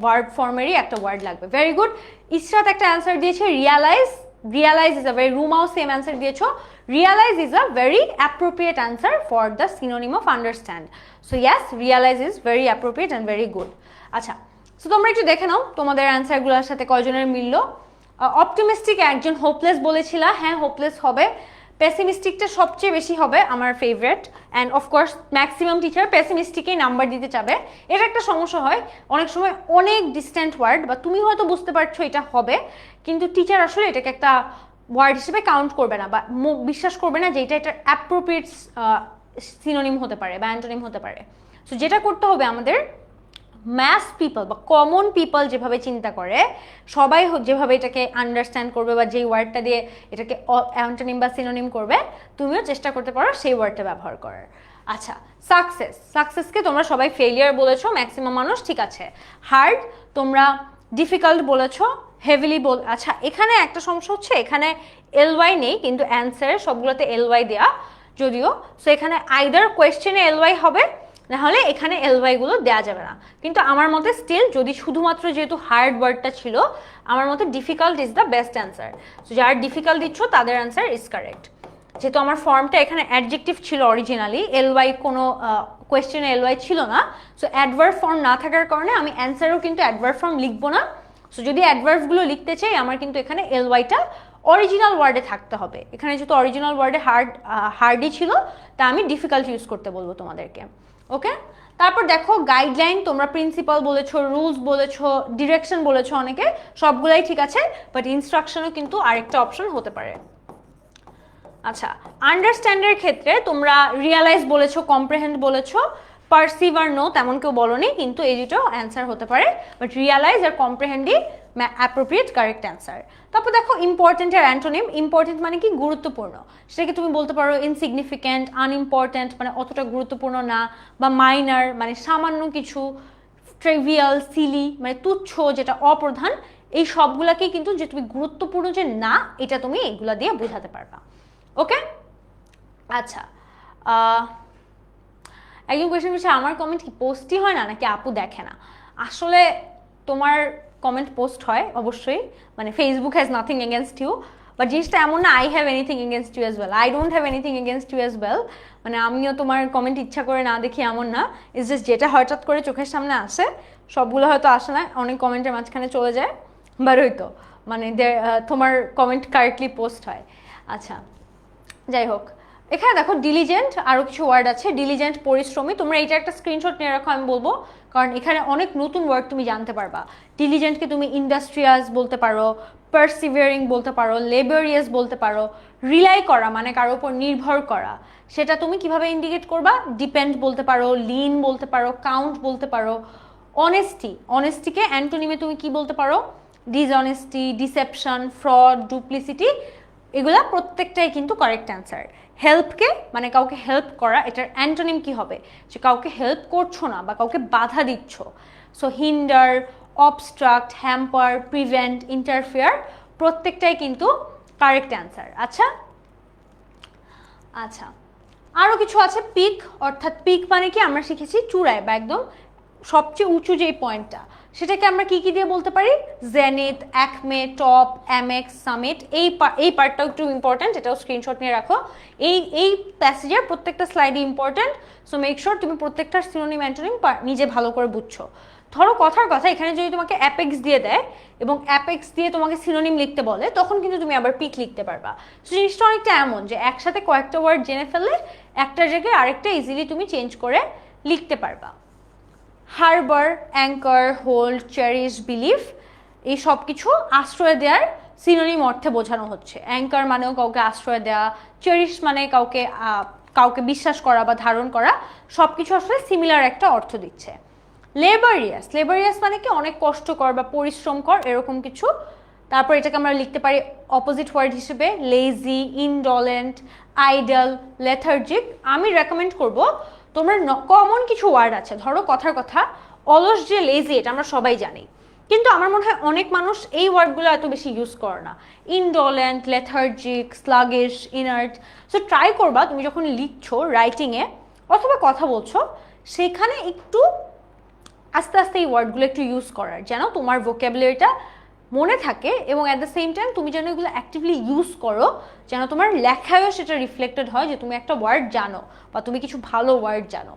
ভার্ব ফর্মেরই একটা ওয়ার্ড লাগবে। ভেরি গুড, ইসরাত একটা অ্যান্সার দিয়েছে realize. Realize is a very, রুমাও সেম অ্যান্সার দিয়েছো। Realize is a very appropriate answer for the synonym of understand. So yes, realize is very appropriate and very good. আচ্ছা, so তোমরা একটু দেখে নাও তোমাদের অ্যান্সারগুলোর সাথে কয়জনের মিলল। অপটিমিস্টিক একজন হোপলেস বলেছিল, হ্যাঁ হোপলেস হবে। পেসিমিস্টিকটা সবচেয়ে বেশি হবে আমার favourite, and of course maximum teacher পেসিমিস্টিকেই নাম্বার দিতে চাবে। এটা একটা সমস্যা হয় অনেক সময়, অনেক ডিস্ট্যান্ট ওয়ার্ড বা তুমি হয়তো বুঝতে পারছো এটা হবে, কিন্তু টিচার আসলে এটাকে একটা ওয়ার্ড হিসেবে কাউন্ট করবে না বা বিশ্বাস করবে না যে এটা একটা অ্যাপ্রোপ্রিয়েট সিনোনিম হতে পারে বা অ্যান্টোনিম হতে পারে। সো যেটা করতে হবে আমাদের, ম্যাস পিপল বা কমন পিপল যেভাবে চিন্তা করে, সবাই যেভাবে এটাকে আন্ডারস্ট্যান্ড করবে বা যেই ওয়ার্ডটা দিয়ে এটাকে অ্যান্টোনিম বা সিনোনিম করবে, তুমিও চেষ্টা করতে পারো সেই ওয়ার্ডটা ব্যবহার করার। আচ্ছা, সাকসেস। সাকসেসকে তোমরা সবাই ফেলিয়ার বলেছো ম্যাক্সিমাম মানুষ, ঠিক আছে। হার্ড তোমরা ডিফিকাল্ট বলেছো, হেভিলি আচ্ছা এখানে একটা সমস্যা হচ্ছে, এখানে এলওয়াই নেই কিন্তু অ্যান্সারে সবগুলোতে এলওয়াই দেয়া যদিও। সো এখানে আইদার কোয়েশ্চেনে এলওয়াই হবে, নাহলে এখানে এলওয়াই গুলো দেওয়া যাবে না। কিন্তু আমার মতে স্টিল যদি শুধুমাত্র যেহেতু হার্ড ওয়ার্ডটা ছিল, আমার মতে difficult is the best answer. So যারা ডিফিকাল্ট দিচ্ছ তাদের অ্যান্সার ইজ কারেক্ট। যেহেতু আমার ফর্মটা এখানে অ্যাডজেক্টিভ ছিল অরিজিনালি, এলওয়াই কোনো কোয়েশ্চেনে এলওয়াই ছিল না, সো অ্যাডভার্ব ফর্ম না থাকার কারণে আমি অ্যান্সারও কিন্তু অ্যাডভার্ব ফর্ম লিখবো না। সো যদি অ্যাডভার্বগুলো লিখতে চাই আমার কিন্তু এখানে এলওয়াইটা অরিজিনাল ওয়ার্ডে থাকতে হবে। এখানে যেহেতু অরিজিনাল ওয়ার্ডে হার্ডই ছিল, তা আমি ডিফিকাল্ট ইউজ করতে বলবো তোমাদেরকে। ওকে, তারপর দেখো গাইডলাইন তোমরা প্রিন্সিপাল বলেছো, রুলস বলেছো, ডিরেকশন বলেছো, অনেকে সবগুলাই ঠিক আছে, বাট ইনস্ট্রাকশনও কিন্তু আরেকটা অপশন হতে পারে। আচ্ছা, আন্ডারস্ট্যান্ডের ক্ষেত্রে তোমরা রিয়ালাইজ বলেছো, কম্প্রিহেন্ড বলেছো, পারসিভ আর নো তেমন কেউ বলোনি, কিন্তু এই দুটো অ্যান্সার হতে পারে, বাট রিয়ালাইজ আর কম্প্রিহেন্ডই অ্যাপ্রোপ্রিয়েট কারেক্ট অ্যান্সার। তারপর দেখো ইম্পর্টেন্টের অ্যান্টোনিম। ইম্পর্টেন্ট মানে কি? গুরুত্বপূর্ণ। সেটাকে তুমি বলতে পারো ইনসিগনিফিক্যান্ট, আনইম্পর্টেন্ট মানে অতটা গুরুত্বপূর্ণ না, বা মাইনার মানে সামান্য কিছু, ট্রিভিয়াল, সিলি মানে তুচ্ছ, যেটা অপ্রধান, এই সবগুলাকেই কিন্তু যে তুমি গুরুত্বপূর্ণ যে না, এটা তুমি এগুলা দিয়ে বোঝাতে পারবা। ওকে, আচ্ছা। একজন কোয়েশ্চেন করছে আমার কমেন্ট কি পোস্টই হয় না নাকি আপু দেখে না? আসলে তোমার কমেন্ট পোস্ট হয় অবশ্যই, মানে Facebook has nothing against you, but জিনিসটা এমন না I have anything against you as well, I don't have anything against you as well. মানে আমিও তোমার কমেন্ট ইচ্ছা করে না দেখি এমন না, ইটস জাস্ট যেটা হঠাৎ করে চোখের সামনে আসে, সবগুলো হয়তো আসে না, অনেক কমেন্টের মাঝখানে চলে যায়, বাট হয়তো মানে তোমার কমেন্ট কারেক্টলি পোস্ট হয়। আচ্ছা, যাই হোক, এখানে দেখো ডিলিজেন্ট আরও কিছু ওয়ার্ড আছে, ডিলিজেন্ট পরিশ্রমী, তোমরা এইটা একটা স্ক্রিনশট নিয়ে রাখো, আমি বলবো, কারণ এখানে অনেক নতুন ওয়ার্ড তুমি জানতে পারবা। ডিলিজেন্টকে তুমি ইন্ডাস্ট্রিয়াস বলতে পারো, পারসিভিয়ারিং বলতে পারো, লেবারিয়াস বলতে পারো, রিলাই করা মানে কারোর উপর নির্ভর করা, সেটা তুমি কিভাবে ইন্ডিকেট করবা, ডিপেন্ড বলতে পারো, লিন বলতে পারো, কাউন্ট বলতে পারো। অনেস্টি, অনেস্টিকে অ্যান্টোনিমে তুমি কি বলতে পারো, ডিসঅনেস্টি, ডিসেপশন, ফ্রড, ডুপ্লিসিটি, এগুলা প্রত্যেকটাই কিন্তু কারেক্ট অ্যান্সার। হেল্পকে মানে কাউকে হেল্প করা, এটার অ্যান্টোনিম কি হবে, যে কাউকে হেল্প করছো না বা কাউকে বাধা দিচ্ছ। So hinder, abstract, hamper, prevent, interfere, প্রত্যেকটাই কিন্তু কারেক্ট অ্যান্সার। আচ্ছা আচ্ছা, আরও কিছু আছে, পিক, অর্থাৎ পিক মানে কি আমরা শিখেছি চূড়ায় বা একদম সবচেয়ে উঁচু যে পয়েন্টটা, সেটাকে আমরা কি কি দিয়ে বলতে পারি, জেনিথ, অ্যাকমে, টপ, অ্যামেক্স, সামিট। এই পার্টটাও একটু ইম্পর্টেন্ট, এটাও স্ক্রিনশট নিয়ে রাখো। এই প্যাসেজের প্রত্যেকটা স্লাইডে ইম্পর্টেন্ট, সো মেক শিওর তুমি প্রত্যেকটার সিনোনিম অ্যান্টোনিম নিজে ভালো করে বুঝছো। ধরো কথার কথা, এখানে যদি তোমাকে অ্যাপেক্স দিয়ে দেয় এবং অ্যাপেক্স দিয়ে তোমাকে সিনোনিম লিখতে বলে, তখন কিন্তু তুমি আবার পিক লিখতে পারবা। সো জিনিসটা অনেকটা এমন যে একসাথে কয়েকটা ওয়ার্ড জেনে ফেললে একটার জায়গায় আরেকটা ইজিলি তুমি চেঞ্জ করে লিখতে পারবা। Harbour, anchor, hold, cherish, believe, এই সব কিছু আশ্রয় দেওয়ার সিনোনিম অর্থে বোঝানো হচ্ছে। অ্যাঙ্কার মানেও কাউকে আশ্রয় দেওয়া, চেরিশ মানে কাউকে বিশ্বাস করা বা ধারণ করা, সব কিছু আসলে সিমিলার একটা অর্থ দিচ্ছে। লেবারিয়াস, লেবারিয়াস মানে কি অনেক কষ্টকর বা পরিশ্রমকর এরকম কিছু। তারপর এটাকে আমরা লিখতে পারি অপোজিট ওয়ার্ড হিসেবে লেজি, ইনডলেন্ট, আইডল, লেথার্জিক। আমি রেকমেন্ড করব তোমরা কমন কিছু ওয়ার্ড আছে, ধরো কথার কথা অলস যে লেজি, এটা আমরা সবাই জানি, কিন্তু আমার মনে হয় অনেক মানুষ এই ওয়ার্ডগুলো এত বেশি ইউজ করে না। Indolent, lethargic, sluggish, inert. So try করবা তুমি যখন লিখছো রাইটিংয়ে অথবা কথা বলছো, সেখানে একটু আস্তে আস্তে এই ওয়ার্ডগুলো একটু ইউজ করার, যেন তোমার ভোকাবুলারিটা মনে থাকে এবং অ্যাট দ্য সেম টাইম তুমি যেন এগুলো অ্যাক্টিভলি ইউজ করো, যেন তোমার লেখায়ও সেটা রিফ্লেক্টেড হয় যে তুমি একটা ওয়ার্ড জানো বা তুমি কিছু ভালো ওয়ার্ড জানো।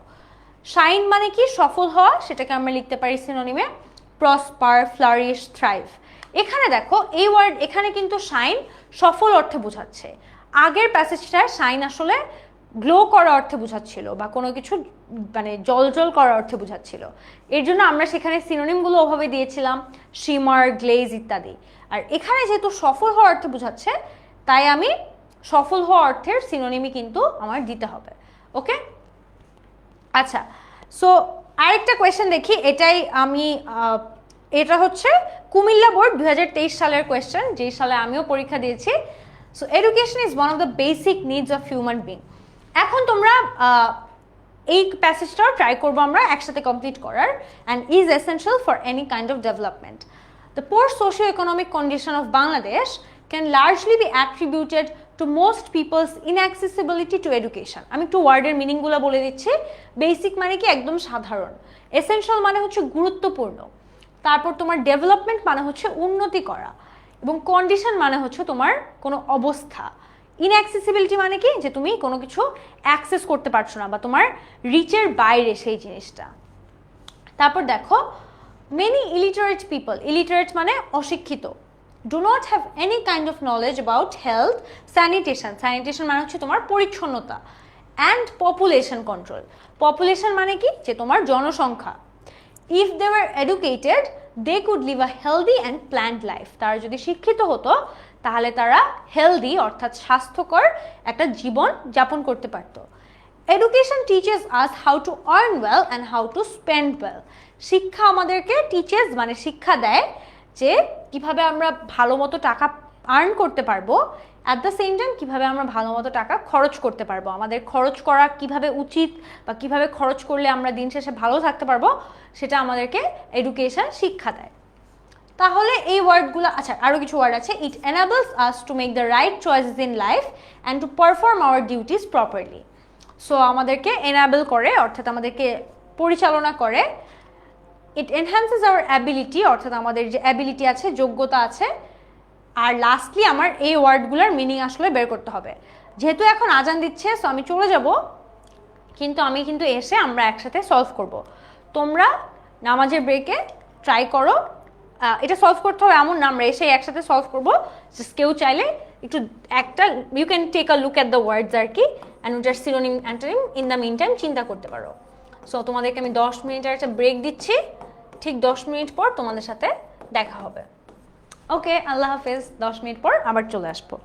শাইন মানে কি সফল হওয়া, সেটাকে আমরা লিখতে পারি সিনোনিমে প্রসপার, ফ্লারিশ, থ্রাইভ। এখানে দেখো এই ওয়ার্ড, এখানে কিন্তু শাইন সফল অর্থে বোঝাচ্ছে, আগের প্যাসেজটায় শাইন আসলে গ্লো করা অর্থে বোঝাচ্ছিল বা কোনো কিছু মানে জল করার অর্থে বোঝাচ্ছিল। এর জন্য আমরা সেখানে সিনোনিমগুলো ওভাবে দিয়েছিলাম, শিমার, গ্লেজ ইত্যাদি। আর এখানে যেহেতু সফল হওয়ার অর্থে বোঝাচ্ছে, তাই আমি সফল হওয়া অর্থের সিনোনিমই কিন্তু আমার দিতে হবে। ওকে, আচ্ছা। সো আরেকটা কোয়েশ্চেন দেখি, এটা হচ্ছে কুমিল্লা বোর্ড 2023 সালের কোয়েশ্চেন, যেই সালে আমিও পরীক্ষা দিয়েছি। So education is one of the basic needs of human being. এখন তোমরা এই প্যাসেজটাও ট্রাই করবো আমরা একসাথে কমপ্লিট করার। And is essential for any kind of development. The poor socio economic condition of Bangladesh can largely be attributed to most peoples inaccessibility to education. আমি একটু ওয়ার্ডের মিনিংগুলো বলে দিচ্ছি। বেসিক মানে কি একদম সাধারণ, এসেনশিয়াল মানে হচ্ছে গুরুত্বপূর্ণ, তারপর তোমার ডেভেলপমেন্ট মানে হচ্ছে উন্নতি করা, এবং কন্ডিশন মানে হচ্ছে তোমার কোনো অবস্থা। ইনঅ্যাক্সেসিবিলিটি মানে কি যে তুমি কোনো কিছু অ্যাক্সেস করতে পারছো না বা তোমার রিচের বাইরে সেই জিনিসটা। তারপর দেখো মেনি ইলিটারেট পিপল, ইলিটারেট মানে অশিক্ষিত, do not have any kind of knowledge about health, sanitation, sanitation মানে হচ্ছে তোমার পরিচ্ছন্নতা, অ্যান্ড পপুলেশন কন্ট্রোল, পপুলেশন মানে কি যে তোমার জনসংখ্যা। If they were educated they could live a healthy and planned life, তারা যদি শিক্ষিত হতো তাহলে তারা হেলদি অর্থাৎ স্বাস্থ্যকর একটা জীবন যাপন করতে পারতো। Education teaches us how to earn well and how to spend well. শিক্ষা আমাদেরকে টিচেস মানে শিক্ষা দেয় যে কিভাবে আমরা ভালো মতো টাকা আর্ন করতে পারবো অ্যাট দ্য সেম টাইম কীভাবে আমরা ভালো মতো টাকা খরচ করতে পারবো, আমাদের খরচ করা কিভাবে উচিত বা কিভাবে খরচ করলে আমরা দিন শেষে ভালো থাকতে পারবো, সেটা আমাদেরকে এডুকেশন শিক্ষা দেয়। তাহলে এই ওয়ার্ডগুলো, আচ্ছা আরও কিছু ওয়ার্ড আছে। It enables us to make the right choices in life and to perform our duties properly. So আমাদেরকে এনাবেল করে, অর্থাৎ আমাদেরকে পরিচালনা করে। ইট এনহ্যান্সেস আওয়ার অ্যাবিলিটি, অর্থাৎ আমাদের যে অ্যাবিলিটি আছে, যোগ্যতা আছে। আর লাস্টলি আমার এই ওয়ার্ডগুলোর মিনিং আসলে বের করতে হবে। যেহেতু এখন আজান দিচ্ছে, সো আমি চলে যাব, কিন্তু আমি কিন্তু এসে আমরা একসাথে সলভ করব। তোমরা নামাজের ব্রেকে ট্রাই করো, এটা সলভ করতে হবে এমন না আমরা এসে একসাথে সলভ করবো। জাস্ট কেউ চাইলে একটু একটা you can take a look at the words আর কি, অ্যান্ড ওটার synonym antonym in the mean time চিন্তা করতে পারো। সো তোমাদেরকে আমি 10 মিনিটের একটা ব্রেক দিচ্ছি, ঠিক 10 মিনিট পর তোমাদের সাথে দেখা হবে। ওকে, আল্লাহ হাফেজ। 10 মিনিট পর আবার চলে আসবো।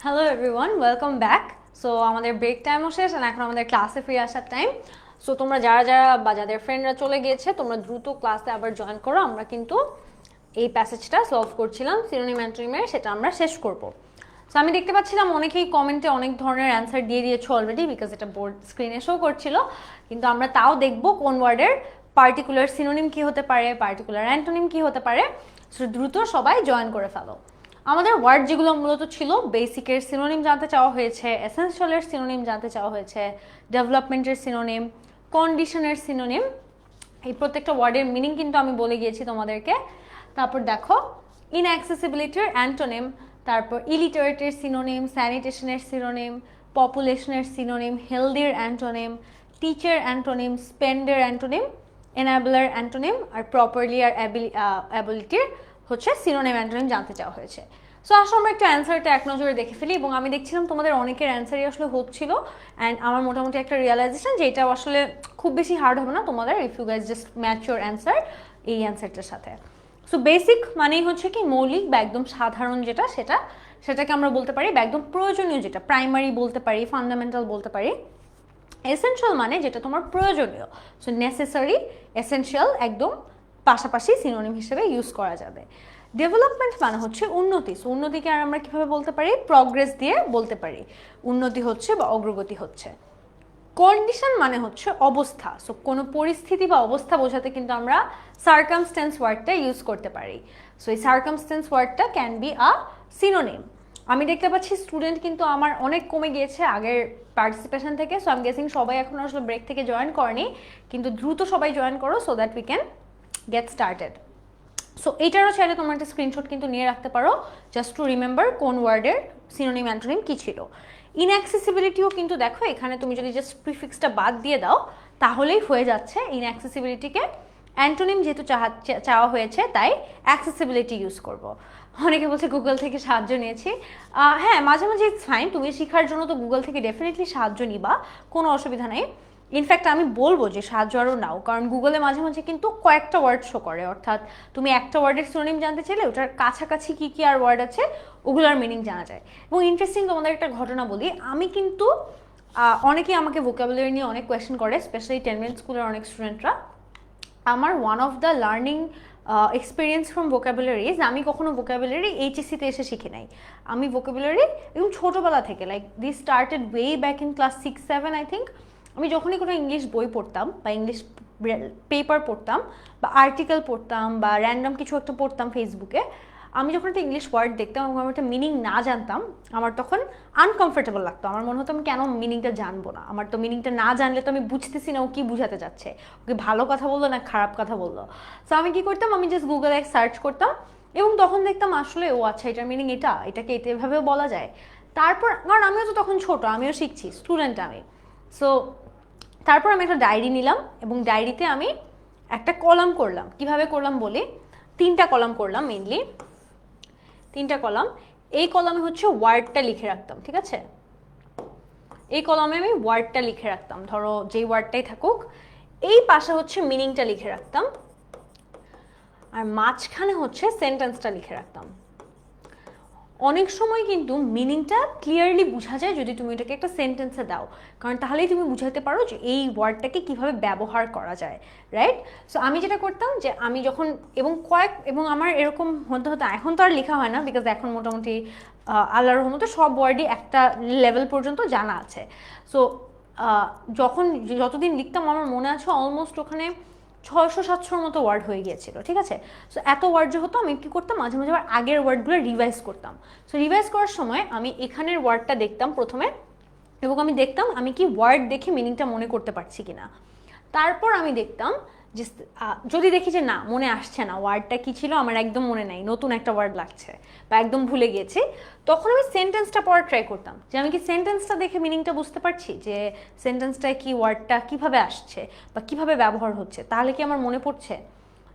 Hello everyone, welcome back. So আমাদের ব্রেক টাইমও শেষ আর এখন আমাদের ক্লাসে ফিরে আসার টাইম। সো তোমরা যারা যারা বা যাদের ফ্রেন্ডরা চলে গিয়েছে তোমরা দ্রুত ক্লাসে আবার জয়েন করো। আমরা কিন্তু এই প্যাসেজটা সলভ করছিলাম সিনোনিম অ্যান্টোনিমের, সেটা আমরা শেষ করব। সো আমি দেখতে পাচ্ছিলাম অনেকেই কমেন্টে অনেক ধরনের অ্যান্সার দিয়ে দিয়েছো অলরেডি, বিকজ এটা বোর্ড স্ক্রিনে শো করছিল। কিন্তু আমরা তাও দেখব কোন ওয়ার্ডের পার্টিকুলার সিনোনিম কি হতে পারে, পার্টিকুলার অ্যান্টোনিম কি হতে পারে। সো দ্রুত সবাই জয়েন করে ফেলো। আমাদের ওয়ার্ড যেগুলো মূলত ছিল, বেসিকের সিনোনিম জানতে চাওয়া হয়েছে, এসেনশিয়ালের সিনোনিম জানতে চাওয়া হয়েছে, ডেভেলপমেন্টের সিনোনিম, কন্ডিশনের সিনোনিম। এই প্রত্যেকটা ওয়ার্ডের মিনিং কিন্তু আমি বলে গিয়েছি তোমাদেরকে। তারপর দেখো ইনঅ্যাক্সেসিবিলিটির অ্যান্টোনিম, তারপর ইলিটারেটের সিনোনিম, স্যানিটেশনের সিনোনিম, পপুলেশনের সিনোনিম, হেলদির অ্যান্টোনিম, টিচার অ্যান্টোনিম, স্পেন্ডের অ্যান্টোনিম, এনাবলার অ্যান্টোনিম, আর প্রপারলি আর অ্যাবিলিটির হচ্ছে সিনোনিম অ্যান্টোনিম জানতে চাওয়া হয়েছে। সো আসলে আমরা একটু অ্যান্সারটা এক নজরে দেখে ফেলি, এবং আমি দেখছিলাম তোমাদের অনেকের অ্যান্সারই আসলে হচ্ছিল। অ্যান্ড আমার মোটামুটি একটা রিয়েলাইজেশন যে এটা আসলে খুব বেশি হার্ড হবে না তোমাদের, if you guys just match your answer এই অ্যান্সারটার সাথে। সো বেসিক মানেই হচ্ছে কি মৌলিক বা একদম সাধারণ যেটা, সেটাকে আমরা বলতে পারি, বা একদম প্রয়োজনীয় যেটা প্রাইমারি বলতে পারি, ফান্ডামেন্টাল বলতে পারি। এসেনশিয়াল মানে যেটা তোমার প্রয়োজনীয়। সো নেসেসারি, এসেনশিয়াল একদম পাশাপাশি সিনোনিম হিসেবে ইউজ করা যাবে। ডেভেলপমেন্ট মানে হচ্ছে উন্নতি। সো উন্নতিকে আর আমরা কীভাবে বলতে পারি, প্রগ্রেস দিয়ে বলতে পারি, উন্নতি হচ্ছে বা অগ্রগতি হচ্ছে। কন্ডিশন মানে হচ্ছে অবস্থা। সো কোনো পরিস্থিতি বা অবস্থা বোঝাতে কিন্তু আমরা সার্কামস্টেন্স ওয়ার্ডটা ইউজ করতে পারি। সো এই সার্কামস্টেন্স ওয়ার্ডটা ক্যান বি আ সিনোনিম। আমি দেখতে পাচ্ছি স্টুডেন্ট কিন্তু আমার অনেক কমে গিয়েছে আগের পার্টিসিপেশন থেকে। সো আমি গেসিং সবাই এখন আসলে ব্রেক থেকে জয়েন করেনি, কিন্তু দ্রুত সবাই জয়েন করো so that we can get started. So এইটারও চাইলে তোমরা একটা স্ক্রিনশট কিন্তু নিয়ে রাখতে পারো, জাস্ট টু রিমেম্বার কোন ওয়ার্ডের সিনোনিম অ্যান্টোনিম কী ছিল। ইনঅ্যাক্সেসিবিলিটিও কিন্তু দেখো এখানে তুমি যদি জাস্ট প্রিফিক্সটা বাদ দিয়ে দাও তাহলেই হয়ে যাচ্ছে। ইনঅ্যাক্সেসিবিলিটিকে অ্যান্টোনিম যেহেতু চাওয়া হয়েছে তাই অ্যাক্সেসিবিলিটি ইউজ করব। অনেকে বলছে গুগল থেকে সাহায্য নিয়েছি। হ্যাঁ, মাঝে মাঝে ইটস ফাইন, তুমি শেখার জন্য তো গুগল থেকে ডেফিনেটলি সাহায্য নিবা, কোনো অসুবিধা নেই। ইনফ্যাক্ট আমি বলবো যে সাহায্য আরও নাও, কারণ গুগলে মাঝে মাঝে কিন্তু কয়েকটা ওয়ার্ড শো করে, অর্থাৎ তুমি একটা ওয়ার্ডের সিনোনিম জানতে চাইলে ওটার কাছাকাছি কী কী আর ওয়ার্ড আছে ওগুলোর মিনিং জানা যায়। এবং ইন্টারেস্টিং তোমাদের একটা ঘটনা বলি, আমি কিন্তু অনেকেই আমাকে ভোকাবুলারি নিয়ে অনেক কোয়েশ্চেন করে, স্পেশালি 10 মিনিট স্কুলের অনেক স্টুডেন্টরা। আমার one of the learning experience from vocabularies, আমি কখনো ভোকাবুলারি এইচএসসিতে এসে শিখি নাই। আমি ভোকাবুলারি একদম ছোটোবেলা থেকে, like this started way back in class 6-7 I think. আমি যখনই কোনো ইংলিশ বই পড়তাম বা ইংলিশ পেপার পড়তাম বা আর্টিকেল পড়তাম বা র্যান্ডম কিছু একটা পড়তাম ফেসবুকে, আমি যখন একটা ইংলিশ ওয়ার্ড দেখতাম এবং আমি একটা মিনিং না জানতাম, আমার তখন আনকমফোর্টেবল লাগতো। আমার মনে হতো আমি কেন মিনিংটা জানবো না, আমার তো মিনিংটা না জানলে তো আমি বুঝতেছি না ও কী বুঝাতে যাচ্ছে, ওকে ভালো কথা বললো না খারাপ কথা বললো। সো আমি কী করতাম, আমি জাস্ট গুগলে সার্চ করতাম এবং তখন দেখতাম আসলে ও আচ্ছা এটার মিনিং এটাকে এভাবেও বলা যায়। তারপর কারণ আমিও তো তখন ছোট, আমিও শিখছি, স্টুডেন্ট আমি। সো তারপর আমি একটা ডায়েরি নিলাম এবং ডায়েরিতে আমি একটা কলাম করলাম। কিভাবে করলাম বলি, 3টা কলাম করলাম, মেইনলি 3টা কলাম। এই কলামে হচ্ছে ওয়ার্ডটা লিখে রাখতাম, ঠিক আছে? এই কলামে আমি ওয়ার্ডটা লিখে রাখতাম, ধরো যেই ওয়ার্ডটাই থাকুক। এই পাশে হচ্ছে মিনিংটা লিখে রাখতাম, আর মাঝখানে হচ্ছে সেন্টেন্সটা লিখে রাখতাম। অনেক সময় কিন্তু মিনিংটা ক্লিয়ারলি বোঝা যায় যদি তুমি এটাকে একটা সেন্টেন্সে দাও, কারণ তাহলেই তুমি বুঝাতে পারো যে এই ওয়ার্ডটাকে কিভাবে ব্যবহার করা যায়, রাইট? সো আমি যেটা করতাম যে আমি যখন এবং আমার এরকম হতে হতো, এখন তো আর লেখা হয় না বিকজ এখন মোটামুটি আল্লাহর রহমতে সব ওয়ার্ডই একটা লেভেল পর্যন্ত জানা আছে। সো যতদিন লিখতাম আমার মনে আছে অলমোস্ট ওখানে 600-700 মতো ওয়ার্ড হয়ে গিয়েছিল, ঠিক আছে? সো এত ওয়ার্ড যে হতো আমি কী করতাম, মাঝে মাঝে আবার আগের ওয়ার্ডগুলো রিভাইজ করতাম। সো রিভাইজ করার সময় আমি এখানের ওয়ার্ডটা দেখতাম প্রথমে, এবং আমি দেখতাম আমি কি ওয়ার্ড দেখে মিনিংটা মনে করতে পারছি কিনা। তারপর আমি দেখতাম যে যদি দেখি যে না মনে আসছে না ওয়ার্ডটা কী ছিল, আমার একদম মনে নেই, নতুন একটা ওয়ার্ড লাগছে বা একদম ভুলে গিয়েছি, তখন আমি সেন্টেন্সটা পড়ার ট্রাই করতাম যে আমি কি সেন্টেন্সটা দেখে মিনিংটা বুঝতে পারছি, যে সেন্টেন্সটায় কি ওয়ার্ডটা কিভাবে আসছে বা কিভাবে ব্যবহার হচ্ছে, তাহলে কি আমার মনে পড়ছে।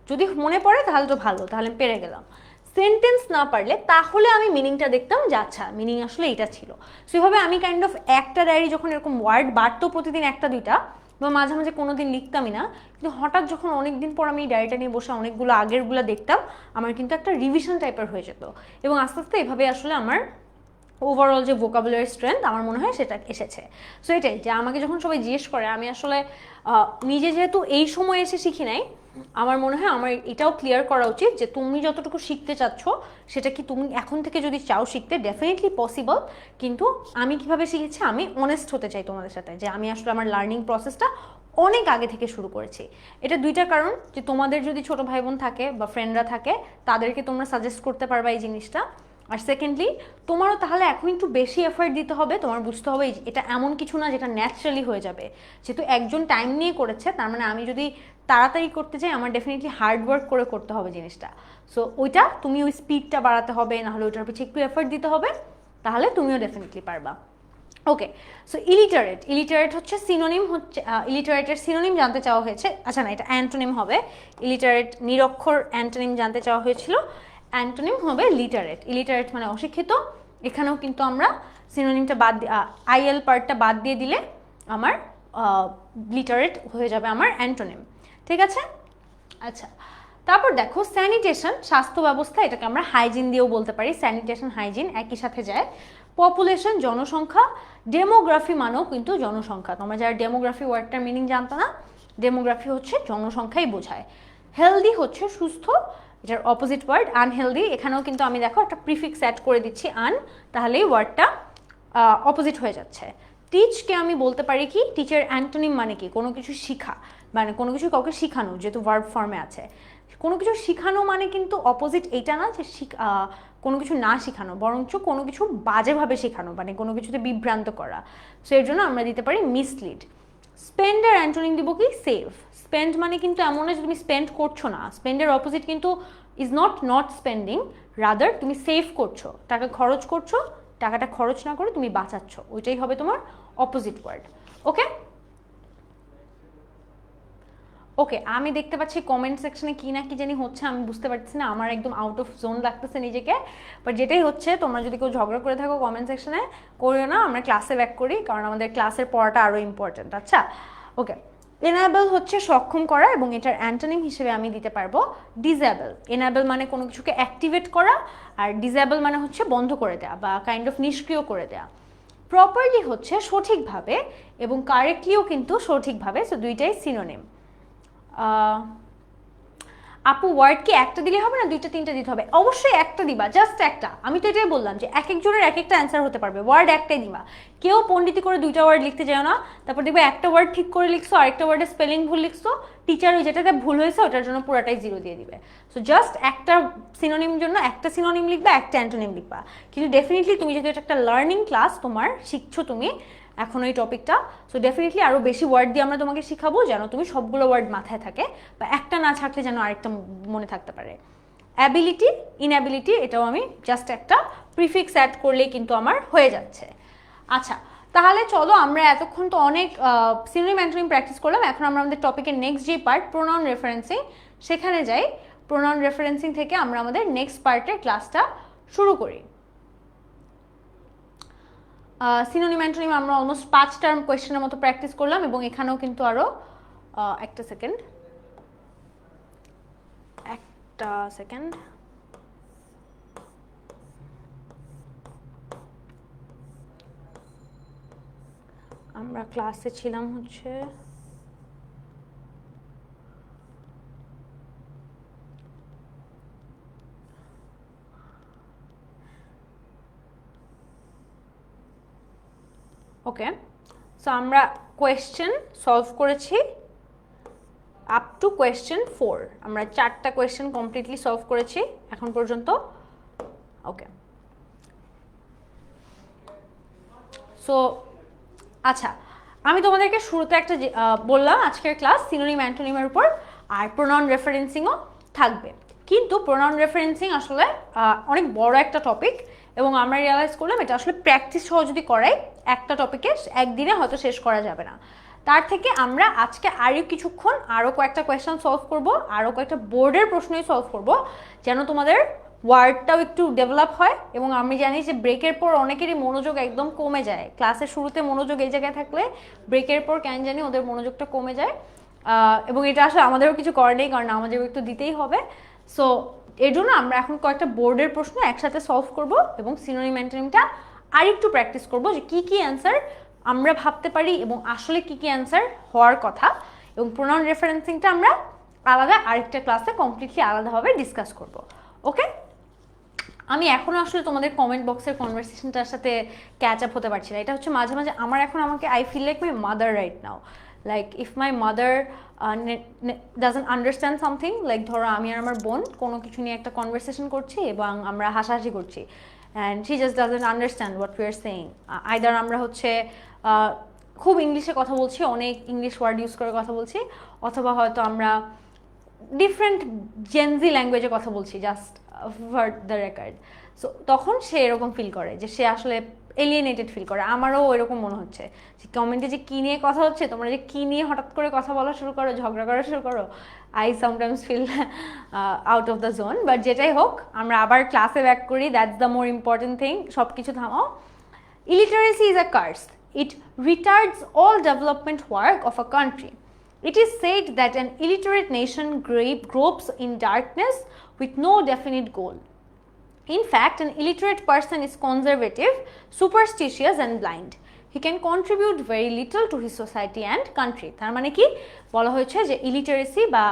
যদি মনে পড়ে তাহলে তো ভালো, তাহলে আমি পেরে গেলাম। সেন্টেন্স না পারলে তাহলে আমি মিনিংটা দেখতাম যে আচ্ছা মিনিং আসলে এটা ছিল। সেভাবে আমি কাইন্ড অফ একটা ডায়েরি যখন এরকম ওয়ার্ড বাড়তো প্রতিদিন 1-2টা, বা মাঝে মাঝে কোনো দিন লিখতামই না, কিন্তু হঠাৎ যখন অনেক দিন পর আমি এই ডায়েরিটা নিয়ে বসে অনেকগুলো আগেরগুলো দেখতাম, আমার কিন্তু একটা রিভিশন টাইপের হয়ে যেত। এবং আস্তে আস্তে এভাবে আসলে আমার ওভারঅল যে ভোকাবুলারি স্ট্রেংথ আমার মনে হয় সেটা এসেছে। সো এটাই যে আমাকে যখন সবাই জিজ্ঞেস করে, আমি আসলে নিজে যেহেতু এই সময় এসে শিখি নাই, আমার মনে হয় আমার এটাও ক্লিয়ার করা উচিত যে তুমি যতটুকু শিখতে চাচ্ছ সেটা কি তুমি এখন থেকে যদি চাও শিখতে ডেফিনেটলি পসিবল। কিন্তু আমি কিভাবে শিখেছি, আমি অনেস্ট হতে চাই তোমাদের সাথে যে আমি আসলে আমার লার্নিং প্রসেসটা অনেক আগে থেকে শুরু করেছি। এটা দুইটা কারণ, যে তোমাদের যদি ছোট ভাই বোন থাকে বা ফ্রেন্ডরা থাকে তাদেরকে তোমরা সাজেস্ট করতে পারবা এই জিনিসটা। আর সেকেন্ডলি তোমারও তাহলে এখন একটু বেশি এফার্ট দিতে হবে, তোমার বুঝতে হবে এটা এমন কিছু না যেটা ন্যাচারালি হয়ে যাবে। যেহেতু একজন টাইম নিয়ে করেছে, তার মানে আমি যদি তাড়াতাড়ি করতে চাই আমার ডেফিনেটলি হার্ড ওয়ার্ক করে করতে হবে জিনিসটা। সো ওইটা তুমি ওই স্পিডটা বাড়াতে হবে, নাহলে ওইটার পিছিয়ে একটু এফার্ট দিতে হবে, তাহলে তুমিও ডেফিনেটলি পারবা। ওকে, সো ইলিটারেট হচ্ছে সিনোনিম, হচ্ছে ইলিটারেটের সিনোনিম জানতে চাওয়া হয়েছে। আচ্ছা না, এটা অ্যান্টোনিম হবে। ইলিটারেট নিরক্ষর, অ্যান্টোনিম জানতে চাওয়া হয়েছিল, অ্যান্টোনিম হবে লিটারেট। ইলিটারেট মানে অশিক্ষিত। এখানেও কিন্তু আমরা সিনোনিমটা বাদ আইএল পার্টটা বাদ দিয়ে দিলে আমার লিটারেট হয়ে যাবে আমার অ্যান্টোনিম। ঠিক আছে? আচ্ছা, তারপর দেখো স্যানিটেশন, স্বাস্থ্য ব্যবস্থা, এটাকে আমরা হাইজিন দিয়েও বলতে পারি। স্যানিটেশন হাইজিন একই সাথে যায়। পপুলেশন জনসংখ্যা, ডেমোগ্রাফি মানেও কিন্তু জনসংখ্যা। তোমরা যারা ডেমোগ্রাফি ওয়ার্ডটার মিনিং জানতো না, ডেমোগ্রাফি হচ্ছে জনসংখ্যাই বোঝায়। হেলদি হচ্ছে সুস্থ, এটার অপোজিট ওয়ার্ড আনহেলদি। এখানেও কিন্তু আমি দেখো একটা প্রিফিক্স অ্যাড করে দিচ্ছি আন, তাহলেই ওয়ার্ডটা অপোজিট হয়ে যাচ্ছে। টিচকে আমি বলতে পারি কি, টিচার অ্যান্টোনিম মানে কি, কোনো কিছু শিখা, মানে কোনো কিছু কাউকে শিখানো, যেহেতু ভার্ব ফর্মে আছে। কোনো কিছু শিখানো মানে কিন্তু অপোজিট এইটা না যে কোনো কিছু না শেখানো, বরঞ্চ কোনো কিছু বাজেভাবে শেখানো, মানে কোনো কিছুতে বিভ্রান্ত করা। সো এর জন্য আমরা দিতে পারি মিসলিড। স্পেন্ডের অ্যান্টোনিম দিব কি, সেভ। স্পেন্ড মানে কিন্তু এমন না যে তুমি স্পেন্ড করছো না, স্পেন্ডের অপোজিট কিন্তু ইজ নট স্পেন্ডিং, রাদার তুমি সেভ করছো, টাকা খরচ করছো, টাকাটা খরচ না করে তুমি বাঁচাচ্ছ, ওইটাই হবে তোমার অপোজিট ওয়ার্ড। ওকে ওকে, আমি দেখতে পাচ্ছি কমেন্ট সেকশনে কি না কি জানি হচ্ছে, আমি বুঝতে পারছি না, আমার একদম আউট অফ জোন লাগতেছে নিজেকে। বাট যেটাই হচ্ছে, তোমরা যদি কেউ ঝগড়া করে থাকো কমেন্ট সেকশনে, করিও না, আমরা ক্লাসে ব্যাক করি, কারণ আমাদের ক্লাসের পড়াটা আরও ইম্পর্টেন্ট। আচ্ছা ওকে, এনাবেল হচ্ছে সক্ষম করা, এবং এটার অ্যান্টোনিম হিসেবে আমি দিতে পারবো ডিসেবল। এনাবেল মানে কোনো কিছুকে অ্যাক্টিভেট করা, আর ডিসেবল মানে হচ্ছে বন্ধ করে দেওয়া বা কাইন্ড অফ নিষ্ক্রিয় করে দেওয়া। প্রপারলি হচ্ছে সঠিকভাবে, এবং কারেক্টলিও কিন্তু সঠিকভাবে, সো দুইটাই সিনোনিম। আপু ওয়ার্ড কি একটা দিলে হবে না, দুইটা তিনটা দিতে হবে? অবশ্যই একটা দিবা, জাস্ট একটা। আমি তো এটাই বললাম যে এক একজনের এক একটা অ্যান্সার হতে পারবে, ওয়ার্ড একটাই দিবা। কেউ পণ্ডিতি করে দুইটা ওয়ার্ড লিখতে যাও না, তারপর দেখবে একটা ওয়ার্ড ঠিক করে লিখছো, আরেকটা ওয়ার্ডের স্পেলিং ভুল লিখছো, টিচার ওই যেটাতে ভুল হয়েছে ওটার জন্য পুরাটাই 0 দিয়ে দিবে। সো জাস্ট একটা সিনোনিম জন্য একটা সিনোনিম লিখবা, একটা অ্যান্টোনিম লিখবা। কিন্তু ডেফিনেটলি তুমি যেহেতু এটা একটা লার্নিং ক্লাস, তোমার শিখছো তুমি এখন এই টপিকটা, সো ডেফিনেটলি আরও বেশি ওয়ার্ড দিয়ে আমরা তোমাকে শিখাবো, যেন তুমি সবগুলো ওয়ার্ড মাথায় থাকে, বা একটা না থাকলে যেন আরেকটা মনে থাকতে পারে। অ্যাবিলিটি, ইনঅ্যাবিলিটি, এটাও আমি জাস্ট একটা প্রিফিক্স অ্যাড করলেই কিন্তু আমার হয়ে যাচ্ছে। আচ্ছা, তাহলে চলো আমরা এতক্ষণ তো অনেক সিনোনিম অ্যান্টোনিম প্র্যাকটিস করলাম, এখন আমরা আমাদের টপিকের নেক্সট যে পার্ট প্রোনাউন রেফারেন্সিং, সেখানে যাই। প্রোনাউন রেফারেন্সিং থেকে আমরা আমাদের নেক্সট পার্টের ক্লাসটা শুরু করি। সিনোনিম অ্যান্টোনিম আমরা অলমোস্ট 5টা কোয়েশ্চেনের মতো প্র্যাকটিস করলাম, এবং এখানেও কিন্তু আরও একটা সেকেন্ড আমরা ক্লাসে ছিলাম হচ্ছে ওকে, সো আমরা কোয়েশ্চেন সলভ করেছি আপ টু কোয়েশ্চেন 4। আমরা 4টা কোয়েশ্চেন কমপ্লিটলি সলভ করেছি এখন পর্যন্ত। ওকে, সো আচ্ছা, আমি তোমাদেরকে শুরুতে একটা বললাম আজকের ক্লাস সিনোনিম অ্যান্টোনিমের উপর, আর প্রোনাউন রেফারেন্সিংও থাকবে। কিন্তু প্রোনাউন রেফারেন্সিং আসলে অনেক বড় একটা টপিক, এবং আমরা রিয়েলাইজ করলাম এটা আসলে প্র্যাকটিস সহ যদি করাই একটা টপিকে একদিনে হয়তো শেষ করা যাবে না। তার থেকে আমরা আজকে আরও কিছুক্ষণ আরও কয়েকটা কোয়েশ্চেন সলভ করব, আরও কয়েকটা বোর্ডের প্রশ্নই সলভ করব, যেন তোমাদের ওয়ার্ডটাও একটু ডেভেলপ হয়। এবং আমি জানি যে ব্রেকের পর অনেকেরই মনোযোগ একদম কমে যায়, ক্লাসের শুরুতে মনোযোগ এই জায়গায় থাকলে ব্রেকের পর কেন জানি ওদের মনোযোগটা কমে যায়, এবং এটা আসলে আমাদেরও কিছু করার নেই, কারণ আমাদেরও একটু দিতেই হবে। সো এর জন্য আমরা এখন কয়েকটা বোর্ডের প্রশ্ন একসাথে সলভ করব, এবং সিনোনিম অ্যান্টোনিমটা আরেকটু প্র্যাকটিস করব যে কি কি অ্যান্সার আমরা ভাবতে পারি এবং আসলে কি কি অ্যান্সার হওয়ার কথা, এবং প্রোনাউন রেফারেন্সিংটা আমরা আলাদা আরেকটা ক্লাসে কমপ্লিটলি আলাদাভাবে ডিসকাস করব। ওকে, আমি এখনও আসলে তোমাদের কমেন্ট বক্সের কনভারসেশনটার সাথে ক্যাচ আপ হতে পারছি না। এটা হচ্ছে মাঝে মাঝে আমার এখন আমাকে I feel like my mother right now, like if my mother doesn't understand something, like ধরো আমি আর আমার বোন কোনো কিছু নিয়ে একটা কনভারসেশন করছি এবং আমরা হাসাহাসি করছি, and she just doesn't understand what we are saying. Either আমরা হচ্ছে খুব ইংলিশে কথা বলছি, অনেক ইংলিশ ওয়ার্ড ইউজ করে কথা বলছি, অথবা হয়তো আমরা ডিফারেন্ট জেনজি ল্যাঙ্গুয়েজে কথা বলছি, just for the record. So তখন সে এরকম ফিল করে যে সে আসলে এলিয়েনেটেড ফিল করে। আমারও এরকম মনে হচ্ছে যে কমেন্টে যে কী নিয়ে কথা হচ্ছে, তোমরা যে কী নিয়ে হঠাৎ করে কথা বলা শুরু করো, ঝগড়া করা শুরু করো, I sometimes feel out of the zone. But যেটাই হোক, আমরা আবার ক্লাসে ব্যাক করি, that's the more important thing. সব কিছু থামাও। Illiteracy is a curse, it retards all development work of a country. It is said that an illiterate nation gropes in darkness with no definite goal. In fact, an illiterate person is conservative, superstitious and blind. He can contribute very little to his society and country. তার মানে কি বলা হয়েছে যে illiteracy বা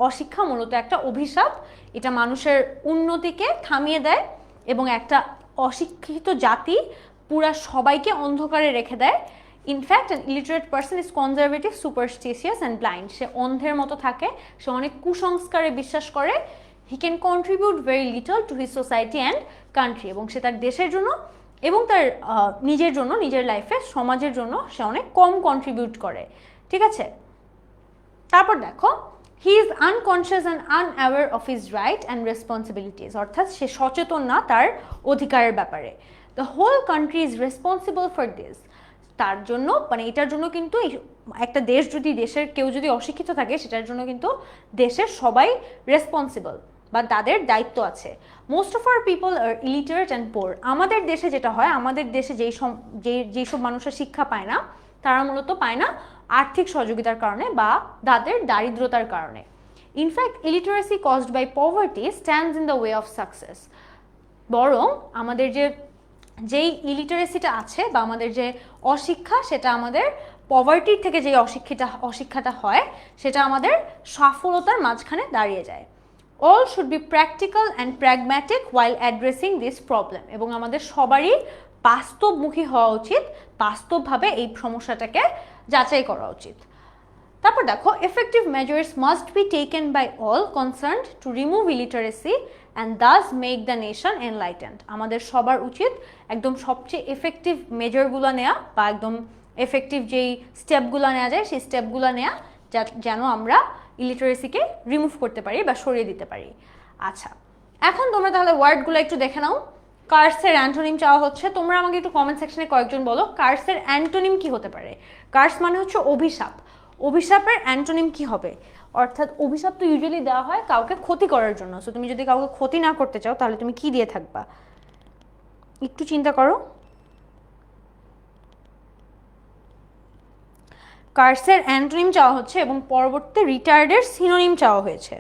অশিক্ষা মূলত একটা অভিশাপ। এটা মানুষের উন্নতিকে থামিয়ে দেয় এবং একটা অশিক্ষিত জাতি পুরা সবাইকে অন্ধকারে রেখে দেয়। In fact an illiterate person is conservative, superstitious and blind. সে অন্ধের মতো থাকে, সে অনেক কুসংস্কারে বিশ্বাস করে। He can contribute very little to his society and country, এবং সে তার দেশের জন্য এবং তার নিজের জন্য, নিজের লাইফে, সমাজের জন্য সে অনেক কম কন্ট্রিবিউট করে। ঠিক আছে, তারপর দেখো, he is unconscious and unaware of his right and responsibilities, অর্থাৎ সে সচেতন না তার অধিকারের ব্যাপারে। The whole country is responsible for this. তার জন্য মানে এটার জন্য কিন্তু একটা দেশ যদি, দেশের কেউ যদি অশিক্ষিত থাকে, সেটার জন্য কিন্তু দেশের সবাই রেসপন্সিবল বা তাদের দায়িত্ব আছে। Most of our people are illiterate and poor. আমাদের দেশে যেটা হয়, আমাদের দেশে যেসব মানুষের শিক্ষা পায় না, তারা মূলত পায় না আর্থিক সহযোগিতার কারণে বা তাদের দারিদ্রতার কারণে। In fact illiteracy caused by poverty stands in the way of success. বরং আমাদের যেই ইলিটারেসিটা আছে বা আমাদের যে অশিক্ষা, সেটা আমাদের পভার্টির থেকে যে অশিক্ষাটা হয়, সেটা আমাদের সফলতার মাঝখানে দাঁড়িয়ে যায়। All should be practical and pragmatic while addressing this problem. এবং আমাদের সবারই বাস্তবমুখী হওয়া উচিত, বাস্তবভাবে এই সমস্যাটাকে যাচাই করা উচিত। তারপর দেখো, effective measures must be taken by all concerned to remove illiteracy and thus make the nation enlightened. আমাদের সবার উচিত একদম সবচেয়ে এফেক্টিভ মেজারগুলো নেওয়া বা একদম এফেক্টিভ যেই স্টেপগুলো নেওয়া যায়, সেই স্টেপগুলো নেওয়া, যেন আমরা ইলিটারেসিকে রিমুভ করতে পারি বা সরিয়ে দিতে পারি। আচ্ছা, এখন তোমরা তাহলে ওয়ার্ডগুলো একটু দেখে নাও। কার্সের অ্যান্টোনিম চাওয়া হচ্ছে। তোমরা আমাকে একটু কমেন্ট সেকশনে কয়েকজন বলো কার্সের অ্যান্টোনিম কি হতে পারে। কার্স মানে হচ্ছে অভিশাপ। অভিশাপের অ্যান্টোনিম কি হবে? অর্থাৎ অভিশাপ তো ইউজুয়ালি দেওয়া হয় কাউকে ক্ষতি করার জন্য। সো তুমি যদি কাউকে ক্ষতি না করতে চাও, তাহলে তুমি কি দিয়ে থাকবা? একটু চিন্তা করো। কার্সের অ্যান্টোনিম চাওয়া হচ্ছে এবং পরবর্তীতে রিটার্ডের সিনোনিম চাওয়া হয়েছে।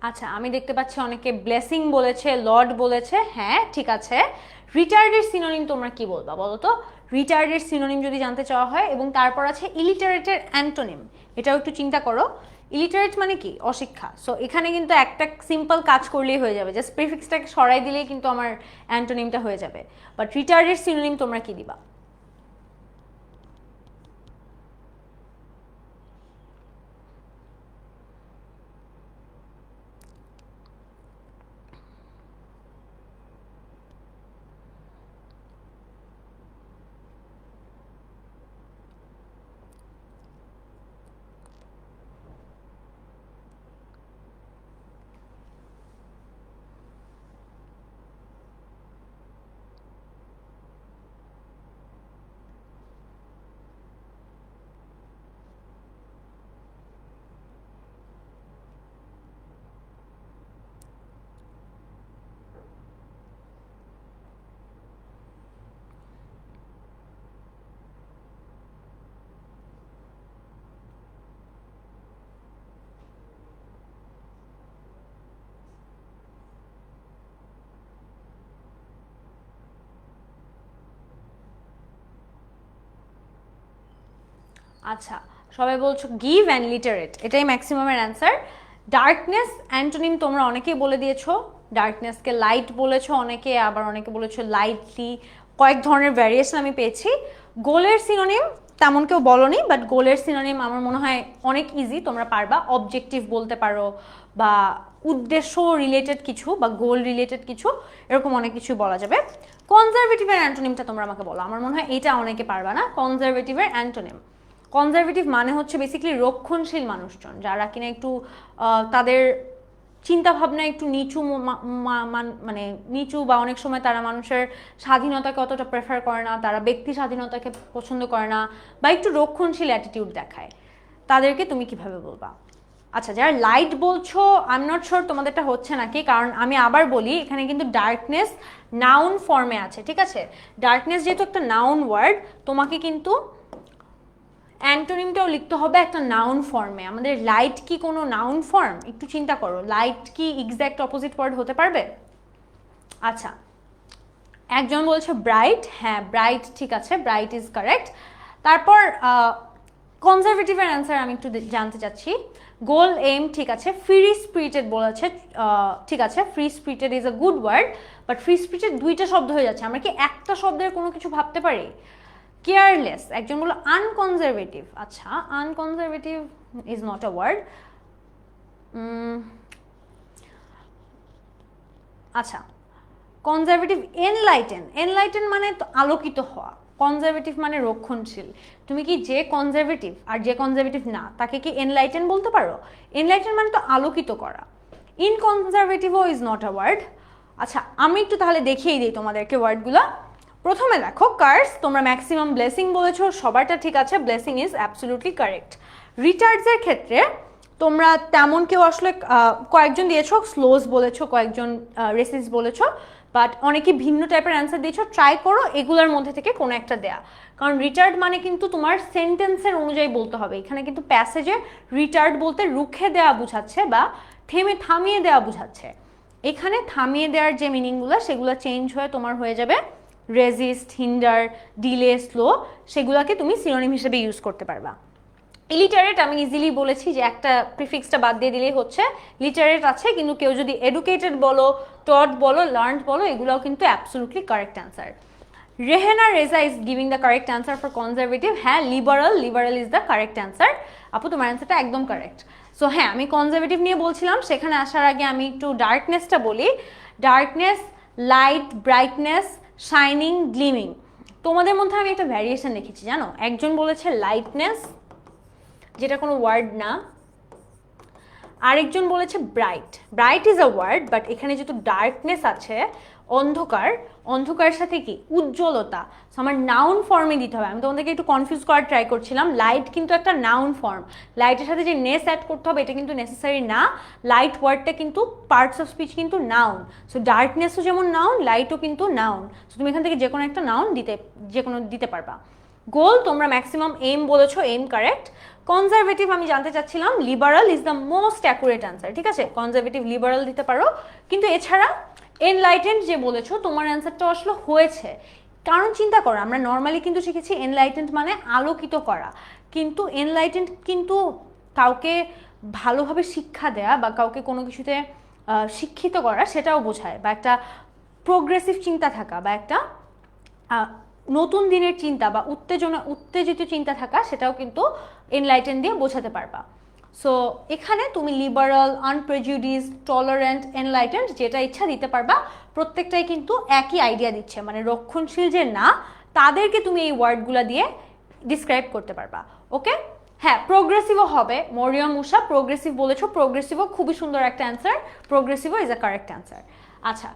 আচ্ছা, আমি দেখতে পাচ্ছি অনেকে ব্লেসিং বলেছে, লর্ড বলেছে। হ্যাঁ, ঠিক আছে। রিটার্ডের সিনোনিম তোমরা কি বলবা বলো তো? রিটার্ডের সিনোনিম যদি জানতে চাওয়া হয়, এবং তারপর আছে ইলিটারেটের অ্যান্টোনিম। এটাও একটু চিন্তা করো। ইলিটারেট মানে কি? অশিক্ষা। সো এখানে কিন্তু একটা সিম্পল কাজ করলেই হয়ে যাবে, জাস্ট প্রিফিক্সটাকে সরাই দিলেই কিন্তু আমার অ্যান্টোনিমটা হয়ে যাবে। বাট রিটার্ডের সিনোনিম তোমরা কি দিবা? আচ্ছা, সবাই বলছো গিভ অ্যান্ড লিটারেট, এটাই ম্যাক্সিমামের অ্যান্সার। ডার্কনেস অ্যান্টোনিম তোমরা অনেকেই বলে দিয়েছো, ডার্কনেসকে লাইট বলেছো অনেকে, আবার অনেকে বলেছো লাইটলি, কয়েক ধরনের ভ্যারিয়েশন আমি পেয়েছি। গোলের সিনোনিম তেমন কেউ বলনি, বাট গোলের সিনোনিম আমার মনে হয় অনেক ইজি, তোমরা পারবা। অবজেক্টিভ বলতে পারো, বা উদ্দেশ্য রিলেটেড কিছু, বা গোল রিলেটেড কিছু, এরকম অনেক কিছু বলা যাবে। কনজারভেটিভের অ্যান্টোনিমটা তোমরা আমাকে বলো, আমার মনে হয় এটা অনেকে পারবা না। কনজারভেটিভের অ্যান্টোনিম, কনজারভেটিভ মানে হচ্ছে বেসিক্যালি রক্ষণশীল মানুষজন, যারা কিনা একটু তাদের চিন্তা ভাবনা একটু নিচু, মানে নিচু, বা অনেক সময় তারা মানুষের স্বাধীনতাকে অতটা প্রেফার করে না, তারা ব্যক্তি স্বাধীনতাকে পছন্দ করে না, বা একটু রক্ষণশীল অ্যাটিটিউড দেখায়, তাদেরকে তুমি কিভাবে বলবা? আচ্ছা, যারা লাইট বলছো আই এম নট শিওর তোমাদেরটা হচ্ছে নাকি, কারণ আমি আবার বলি এখানে কিন্তু ডার্কনেস নাউন ফর্মে আছে, ঠিক আছে? ডার্কনেস যেহেতু একটা নাউন ওয়ার্ড, তোমাকে কিন্তু অ্যান্টোনিমটাও লিখতে হবে একটা নাউন ফর্মে। আমাদের লাইট কি কোনো নাউন ফর্ম? একটু চিন্তা করো, লাইট কি এক্স্যাক্ট অপোজিট ওয়ার্ড হতে পারবে? আচ্ছা, একজন বলছে ব্রাইট, হ্যাঁ ব্রাইট ঠিক আছে, ব্রাইট ইজ কারেক্ট। তারপর কনজারভেটিভের অ্যান্সার আমি একটু জানতে চাচ্ছি। গোল, এম ঠিক আছে। ফ্রি স্পিরিটেড বলেছে, ঠিক আছে, free spirited is a good word, but free spirited দুইটা শব্দ হয়ে যাচ্ছে, আমরা কি একটা শব্দের কোনো কিছু ভাবতে পারি? কেয়ারলেস, একজন বললো আনকনজারভেটিভ, আচ্ছা আনকনজারভেটিভ ইজ নট আ ওয়ার্ড। আচ্ছা, কনজারভেটিভ এনলাইটেন, এনলাইটেন মানে তো আলোকিত হওয়া, কনজারভেটিভ মানে রক্ষণশীল। তুমি কি যে কনজারভেটিভ আর যে কনজারভেটিভ না তাকে কি এনলাইটেন বলতে পারো? এনলাইটেন মানে তো আলোকিত করা। ইনকনজারভেটিভও ইজ নট আ ওয়ার্ড। আচ্ছা, আমি একটু তাহলে দেখিয়ে দিই তোমাদেরকে ওয়ার্ডগুলো। প্রথমে দেখো কার্স, তোমরা ম্যাক্সিমাম ব্লেসিং বলেছো, সবারটা ঠিক আছে, ব্লেসিং ইজ অ্যাবসলিউটলি কারেক্ট। রিটার্ডসের ক্ষেত্রে তোমরা তেমন কেউ আসলে কয়েকজন দিয়েছো, স্লোজ বলেছো, কয়েকজন রেসিস বলেছো, বাট অনেকে ভিন্ন টাইপের অ্যান্সার দিয়েছো। ট্রাই করো এগুলোর মধ্যে থেকে কোনো একটা দেয়া, কারণ রিটার্ড মানে কিন্তু তোমার সেন্টেন্সের অনুযায়ী বলতে হবে। এখানে কিন্তু প্যাসেজে রিটার্ড বলতে রুখে দেওয়া বুঝাচ্ছে, বা থামিয়ে দেওয়া বুঝাচ্ছে। এখানে থামিয়ে দেওয়ার যে মিনিংগুলো সেগুলো চেঞ্জ হয়ে তোমার হয়ে যাবে রেজিস্ট, হিন্ডার, ডিলে, স্লো, সেগুলোকে তুমি সিনোনিম হিসেবে ইউজ করতে পারবা। ইলিটারেট আমি ইজিলি বলেছি যে একটা প্রিফিক্সটা বাদ দিয়ে দিলেই হচ্ছে। লিটারেট আছে, কিন্তু কেউ যদি এডুকেটেড বলো, টট বলো, লার্নড বলো, এগুলোও কিন্তু absolutely correct answer. Rehena Reza is giving the correct answer for conservative. হ্যাঁ, liberal, liberal is the correct answer. আপু তোমার অ্যান্সারটা একদম কারেক্ট। সো হ্যাঁ, আমি কনজারভেটিভ নিয়ে বলছিলাম, সেখানে আসার আগে আমি একটু ডার্কনেসটা বলি। Darkness, light, brightness, shining, গ্লিমিং। তোমাদের মধ্যে আমি একটা ভ্যারিয়েশন দেখেছি জানো, একজন বলেছে লাইটনেস, যেটা কোনো ওয়ার্ড না, আরেকজন বলেছে bright. Bright is a word, but এখানে যেহেতু ডার্কনেস আছে, অন্ধকার, অন্ধকারের সাথে কি উজ্জ্বলতা, আমার নাউন ফর্মে দিতে হবে। আমি তোমাদেরকে একটু কনফিউজ করার ট্রাই করছিলাম। লাইট কিন্তু একটা নাউন ফর্ম, লাইটের সাথে যে নেস অ্যাড করতে হবে এটা কিন্তু নেসেসারি না। লাইট ওয়ার্ডটা কিন্তু পার্টস অফ স্পিচ কিন্তু নাউন। সো ডার্কনেসও যেমন নাউন, লাইটও কিন্তু নাউন। সো তুমি এখান থেকে যে কোনো একটা নাউন দিতে পারবা। গোল, তোমরা ম্যাক্সিমাম এম বলেছো, এম কারেক্ট। কনজারভেটিভ আমি জানতে চাচ্ছিলাম, liberal is the most accurate answer, ঠিক আছে, কনজারভেটিভ লিবারাল দিতে পারো। কিন্তু এছাড়া এনলাইটেন্ড যে বলেছো, তোমার অ্যান্সারটা আসলে হয়েছে, কারণ চিন্তা করো আমরা নর্মালি কিন্তু শিখেছি এনলাইটেন্ড মানে আলোকিত করা, কিন্তু এনলাইটেন্ড কিন্তু কাউকে ভালোভাবে শিক্ষা দেয়া বা কাউকে কোনো কিছুতে শিক্ষিত করা সেটাও বোঝায়, বা একটা প্রোগ্রেসিভ চিন্তা থাকা, বা একটা নতুন দিনের চিন্তা, বা উত্তেজিত চিন্তা থাকা, সেটাও কিন্তু এনলাইটেন দিয়ে বোঝাতে পারবা। সো এখানে তুমি লিবারাল, আনপ্রেজুডিস, টলারেন্ট, এনলাইটেন্ড যেটা ইচ্ছা দিতে পারবা। প্রত্যেকটাই কিন্তু একই আইডিয়া দিচ্ছে, মানে রক্ষণশীল যে না তাদেরকে তুমি এই ওয়ার্ডগুলো দিয়ে ডিসক্রাইব করতে পারবা। ওকে, হ্যাঁ প্রোগ্রেসিভও হবে। মরিয়ম উষা প্রোগ্রেসিভ বলেছো, প্রোগ্রেসিভও খুবই সুন্দর একটা অ্যান্সার, প্রোগ্রেসিভও ইজ আ কারেক্ট অ্যান্সার। আচ্ছা,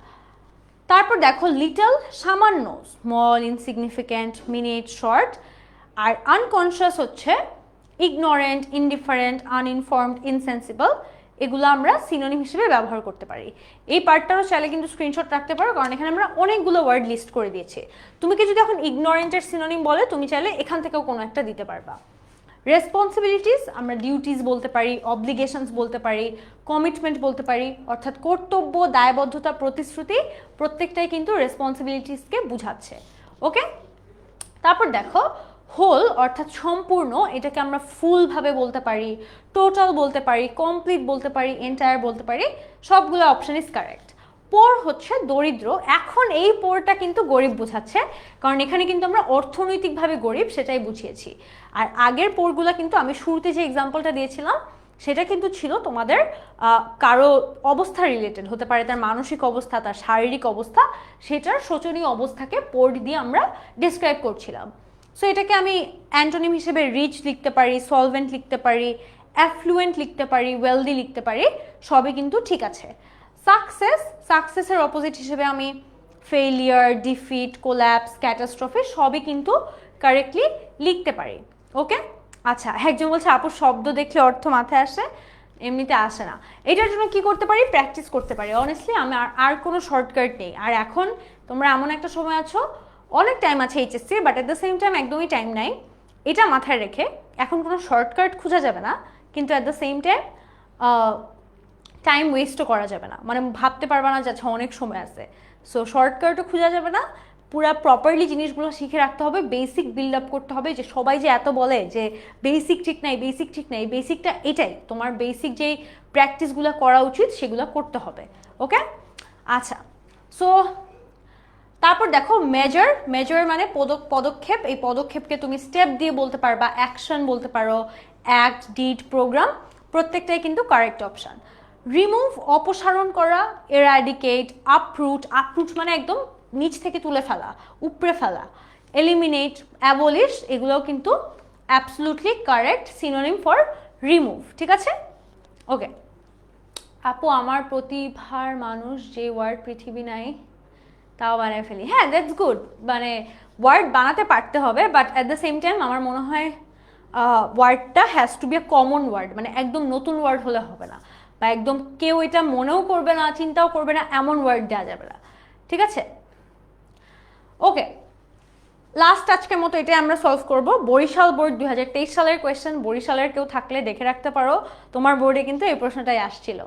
তারপর দেখো লিটল, সামান্য, স্মল, ইনসিগনিফিক্যান্ট, মিনিট, শর্ট। আর আনকনশিয়াস হচ্ছে ইগনোরেন্ট, ইনডিফারেন্ট, আনইনফর্মড, ইনসেন্সিবল। এগুলো আমরা সিনোনিম হিসেবে ব্যবহার করতে পারি। এই পার্টটারও চাইলে কিন্তু স্ক্রিনশট রাখতে পারো, কারণ এখানে আমরা অনেকগুলো ওয়ার্ড লিস্ট করে দিয়েছি। তুমি কি যদি এখন ইগনোরেন্টের সিনোনিম বলে, তুমি চাইলে এখান থেকেও কোনো একটা দিতে পারবা। রেসপন্সিবিলিটিস আমরা ডিউটিস বলতে পারি, অব্লিগেশনস বলতে পারি, কমিটমেন্ট বলতে পারি, অর্থাৎ কর্তব্য, দায়বদ্ধতা, প্রতিশ্রুতি, প্রত্যেকটাই কিন্তু রেসপন্সিবিলিটিসকে বুঝাচ্ছে। ওকে, তারপর দেখো হোল অর্থাৎ সম্পূর্ণ, এটাকে আমরা ফুলভাবে বলতে পারি, টোটাল বলতে পারি, কমপ্লিট বলতে পারি, এন্টায়ার বলতে পারি, সবগুলো অপশন ইজ কারেক্ট। পোর হচ্ছে দরিদ্র। এখন এই পোরটা কিন্তু গরিব বোঝাচ্ছে, কারণ এখানে কিন্তু আমরা অর্থনৈতিকভাবে গরিব সেটাই বুঝিয়েছি। আর আগের পোরগুলো কিন্তু আমি শুরুতে যে এক্সাম্পলটা দিয়েছিলাম সেটা কিন্তু ছিল তোমাদের কারো অবস্থা রিলেটেড, হতে পারে তার মানসিক অবস্থা, তার শারীরিক অবস্থা, সেটার শোচনীয় অবস্থাকে পোর দিয়ে আমরা ডিসক্রাইব করছিলাম। সো এটাকে আমি অ্যান্টোনিম হিসেবে রিচ লিখতে পারি, সলভেন্ট লিখতে পারি, অ্যাফ্লুয়েন্ট লিখতে পারি, ওয়েলদি লিখতে পারি, সবই কিন্তু ঠিক আছে। সাকসেসের অপোজিট হিসেবে আমি ফেইলিয়ার, ডিফিট, কোল্যাপস, ক্যাটাস্ট্রফি সবই কিন্তু কারেক্টলি লিখতে পারি। ওকে, আচ্ছা, একজন বলছে আপু শব্দ দেখলে অর্থ মাথায় আসে, এমনিতে আসে না। এটার জন্য কি করতে পারি? প্র্যাকটিস করতে পারি। অনেস্টলি আমি আর কোনো শর্টকাট নেই। আর এখন তোমরা এমন একটা সময় আছো, অনেক টাইম আছে HSC, but at the same time একদমই টাইম নাই। এটা মাথায় রেখে এখন কোনো শর্টকাট খোঁজা যাবে না, কিন্তু at the same time time ওয়েস্টও করা যাবে না, মানে ভাবতে পারবে না যে আচ্ছা অনেক সময় আছে। সো শর্টকাটও খোঁজা যাবে না, পুরো প্রপারলি জিনিসগুলো শিখে রাখতে হবে, বেসিক বিল্ড আপ করতে হবে। যে সবাই যে এত বলে যে বেসিক ঠিক নাই, বেসিক ঠিক নাই, বেসিকটা এটাই, তোমার বেসিক যেই প্র্যাকটিসগুলো করা উচিত সেগুলো করতে হবে। ওকে, আচ্ছা, সো তারপর দেখো মেজর মানে পদক্ষেপ। এই পদক্ষেপকে তুমি স্টেপ দিয়ে বলতে পারবা, অ্যাকশন বলতে পারো, অ্যাক্ট, ডিড, প্রোগ্রাম, প্রত্যেকটাই কিন্তু কারেক্ট অপশন। রিমুভ অপসারণ করা, এরাডিকেট, আপরুট মানে একদম নিচ থেকে তুলে ফেলা, উপড়ে ফেলা। এলিমিনেট, অ্যাবলিশ, এগুলোও কিন্তু absolutely correct synonym for remove. ঠিক আছে, ওকে। আপু আমার প্রতিভার মানুষ যে ওয়ার্ড পৃথিবী নাই তাও বানায় ফেলি। হ্যাঁ, দ্যাটস গুড। মানে ওয়ার্ড বানাতে পারতে হবে, but at the same time আমার মনে হয় ওয়ার্ডটা has to be a common word, মানে একদম নতুন ওয়ার্ড হলে হবে না, বা একদম কেউ এটা মনেও করবে না, চিন্তাও করবে না, এমন ওয়ার্ড দেওয়া যাবে না। ঠিক আছে, ওকে। লাস্ট আজকের মতো এটাই আমরা সলভ করব। বরিশাল বোর্ড 2023 সালের কোয়েশ্চেন, বরিশালের কেউ থাকলে দেখে রাখতে পারো, তোমার বোর্ডে কিন্তু এই প্রশ্নটাই আসছিল।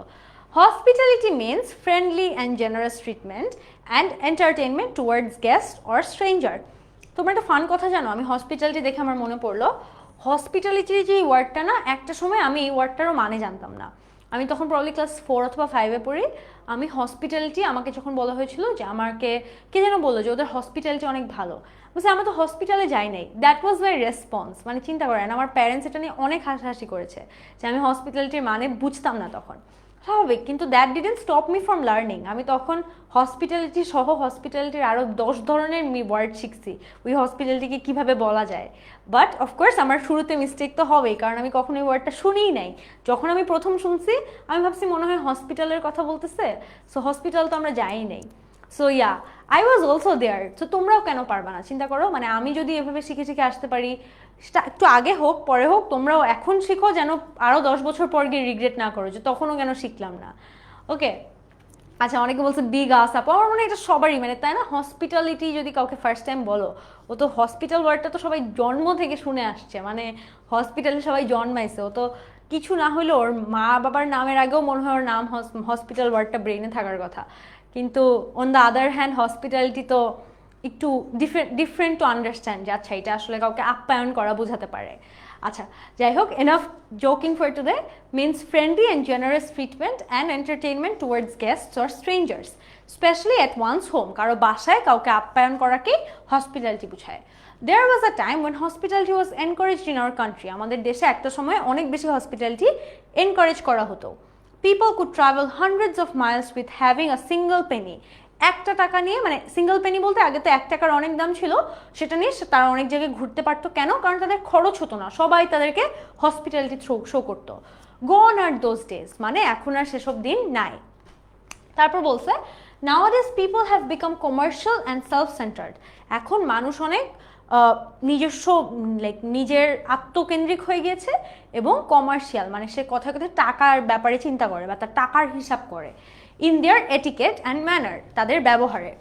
Hospitality means friendly and generous treatment and entertainment towards guests or stranger. তোমরা একটা ফান কথা জানো, আমি হসপিটালিটি দেখে আমার মনে পড়লো, হসপিটালিটির যে ওয়ার্ডটা না, একটা সময় আমি এই ওয়ার্ডটারও মানে জানতাম না। আমি তখন প্রবলি ক্লাস 4 অথবা 5-এ পড়ি। আমি হসপিটালিটি, আমাকে যখন বলা হয়েছিল যে আমাকে কে যেন বললো যে ওদের হসপিটালিটি অনেক ভালো, বলছে আমরা তো হসপিটালে যাই নাই। That was my response. মানে চিন্তা করেন, আমার প্যারেন্টস এটা নিয়ে অনেক হাসাহাসি করেছে যে আমি হসপিটালিটির মানে বুঝতাম না তখন। স্বাভাবিক, কিন্তু that didn't stop me from learning. আমি তখন হসপিটালিটি সহ হসপিটালিটির আরও 10 ধরনের ওয়ার্ড শিখছি, ওই হসপিটালিটিকে কীভাবে বলা যায়। বাট অফকোর্স আমার শুরুতে মিস্টেক তো হবেই, কারণ আমি কখনো এই ওয়ার্ডটা শুনিই নাই। যখন আমি প্রথম শুনছি আমি ভাবছি মনে হয় হসপিটালের কথা বলতেছে, সো হসপিটাল তো আমরা যাই নাই। So yeah, I was also there. তো তোমরাও কেন পারবা না? চিন্তা করো, মানে আমি যদি এভাবে শিখে শিখে আসতে পারি, সেটা একটু আগে হোক পরে হোক, তোমরাও এখন শিখো, যেন আরও 10 বছর পর গিয়ে রিগ্রেট না করো যে তখনও কেন শিখলাম না। ওকে, আচ্ছা, অনেকে বলছে বিগ আস আপু, আমার মনে হয় এটা সবারই, মানে তাই না? হসপিটালিটি যদি কাউকে ফার্স্ট টাইম বলো, ও তো হসপিটাল ওয়ার্ডটা তো সবাই জন্ম থেকে শুনে আসছে, মানে হসপিটালে সবাই জন্মাইছে, ও তো কিছু না হলেও ওর মা বাবার নামের আগেও মনে হয় ওর নাম হসপিটাল ওয়ার্ডটা ব্রেইনে থাকার কথা। কিন্তু on the other hand hospitality তো একটু ডিফারেন্ট টু আন্ডারস্ট্যান্ড, যে আচ্ছা এটা আসলে কাউকে আপ্যায়ন করা বোঝাতে পারে। আচ্ছা, যাই হোক, enough joking for today. Means friendly and generous treatment and entertainment towards guests or strangers, specially at one's home. কারো বাসায় কাউকে আপ্যায়ন করাকেই হসপিটালিটি বোঝায়। There was a time when hospitality was encouraged in our country. আমাদের দেশে একটা সময় অনেক বেশি হসপিটালিটি এনকারেজ করা হতো। People could travel hundreds of miles with having a single penny. একটা টাকা নিয়ে, মানে সিঙ্গেল পেনি বলতে আগে তো 1 টাকার অনেক দাম ছিল, সেটা নিয়ে তারা অনেক জায়গায় ঘুরতে পারতো। কেন? কারণ তাদের খরচ হতো না, সবাই তাদেরকে হসপিটালিটি শো করতো। গন আর দোজ ডেজ, মানে এখন আর সেসব দিন নাই। তারপর বলছে নাওয়াডেজ people have become commercial and self centred. এখন মানুষ অনেক নিজস্ব, লাইক নিজের আত্মকেন্দ্রিক হয়ে গিয়েছে এবং কমার্শিয়াল, মানে সে কথা কথা টাকার ব্যাপারে চিন্তা করে বা তার টাকার হিসাব করে। In their etiquette and manner, তাদের ব্যবহারে।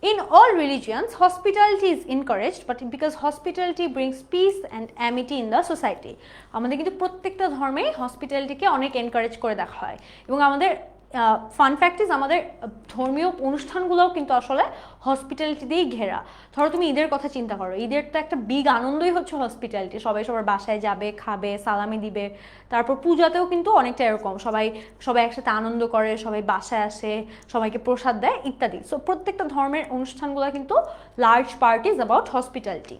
In all religions hospitality is encouraged, but because hospitality brings piece and Amity in the society. আমাদের কিন্তু প্রত্যেকটা ধর্মেই হসপিটালিটিকে অনেক এনকারেজ করে দেখা হয়, এবং আমাদের ফান ফ্যাক্ট ইজ আমাদের ধর্মীয় অনুষ্ঠানগুলোও কিন্তু আসলে হসপিটালিটি দিয়েই ঘেরা। ধরো তুমি ঈদের কথা চিন্তা করো, ঈদের তো একটা বিগ আনন্দই হচ্ছে হসপিটালিটি, সবাই সবার বাসায় যাবে, খাবে, সালামি দিবে। তারপর পূজাতেও কিন্তু অনেকটা এরকম, সবাই সবাই একসাথে আনন্দ করে, সবাই বাসায় আসে, সবাইকে প্রসাদ দেয় ইত্যাদি। সো প্রত্যেকটা ধর্মের অনুষ্ঠানগুলো কিন্তু large part is about hospitality.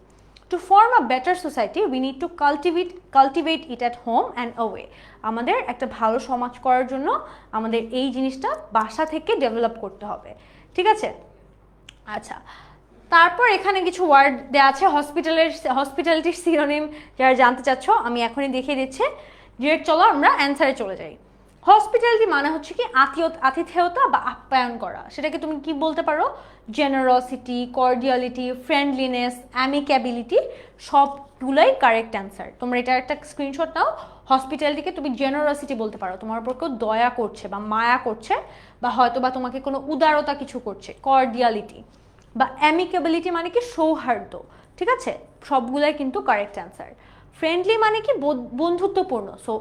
To form a better society, we need to cultivate it at home and away. আমাদের একটা ভালো সমাজ করার জন্য আমাদের এই জিনিসটা বাসা থেকে ডেভেলপ করতে হবে, ঠিক আছে? আচ্ছা, তারপর এখানে কিছু ওয়ার্ড দেওয়া আছে হসপিটালিটির সিনোনিম, যারা জানতে চাচ্ছ আমি এখনই দেখিয়ে দিচ্ছি। ডিরেক্ট চলো আমরা অ্যান্সারে চলে যাই। হসপিটালিটি মানে হচ্ছে কি আতিথেয়তা বা আপ্যায়ন করা। সেটাকে তুমি কি বলতে পারো? জেনারসিটি, কর্ডিয়ালিটি, ফ্রেন্ডলিনেস, অ্যামিক্যাবিলিটি, সবগুলাই কারেক্ট অ্যান্সার। তোমরা এটা একটা স্ক্রিনশট নাও। হসপিটালিটিকে তুমি জেনারসিটি বলতে পারো, তোমার উপর কেউ দয়া করছে বা মায়া করছে, বা হয়তো বা তোমাকে কোনো উদারতা কিছু করছে। কর্ডিয়ালিটি বা অ্যামিক্যাবিলিটি মানে কি সৌহার্দ্য, ঠিক আছে? সবগুলাই কিন্তু কারেক্ট অ্যান্সার। ফ্রেন্ডলি মানে কি বন্ধুত্বপূর্ণ। সো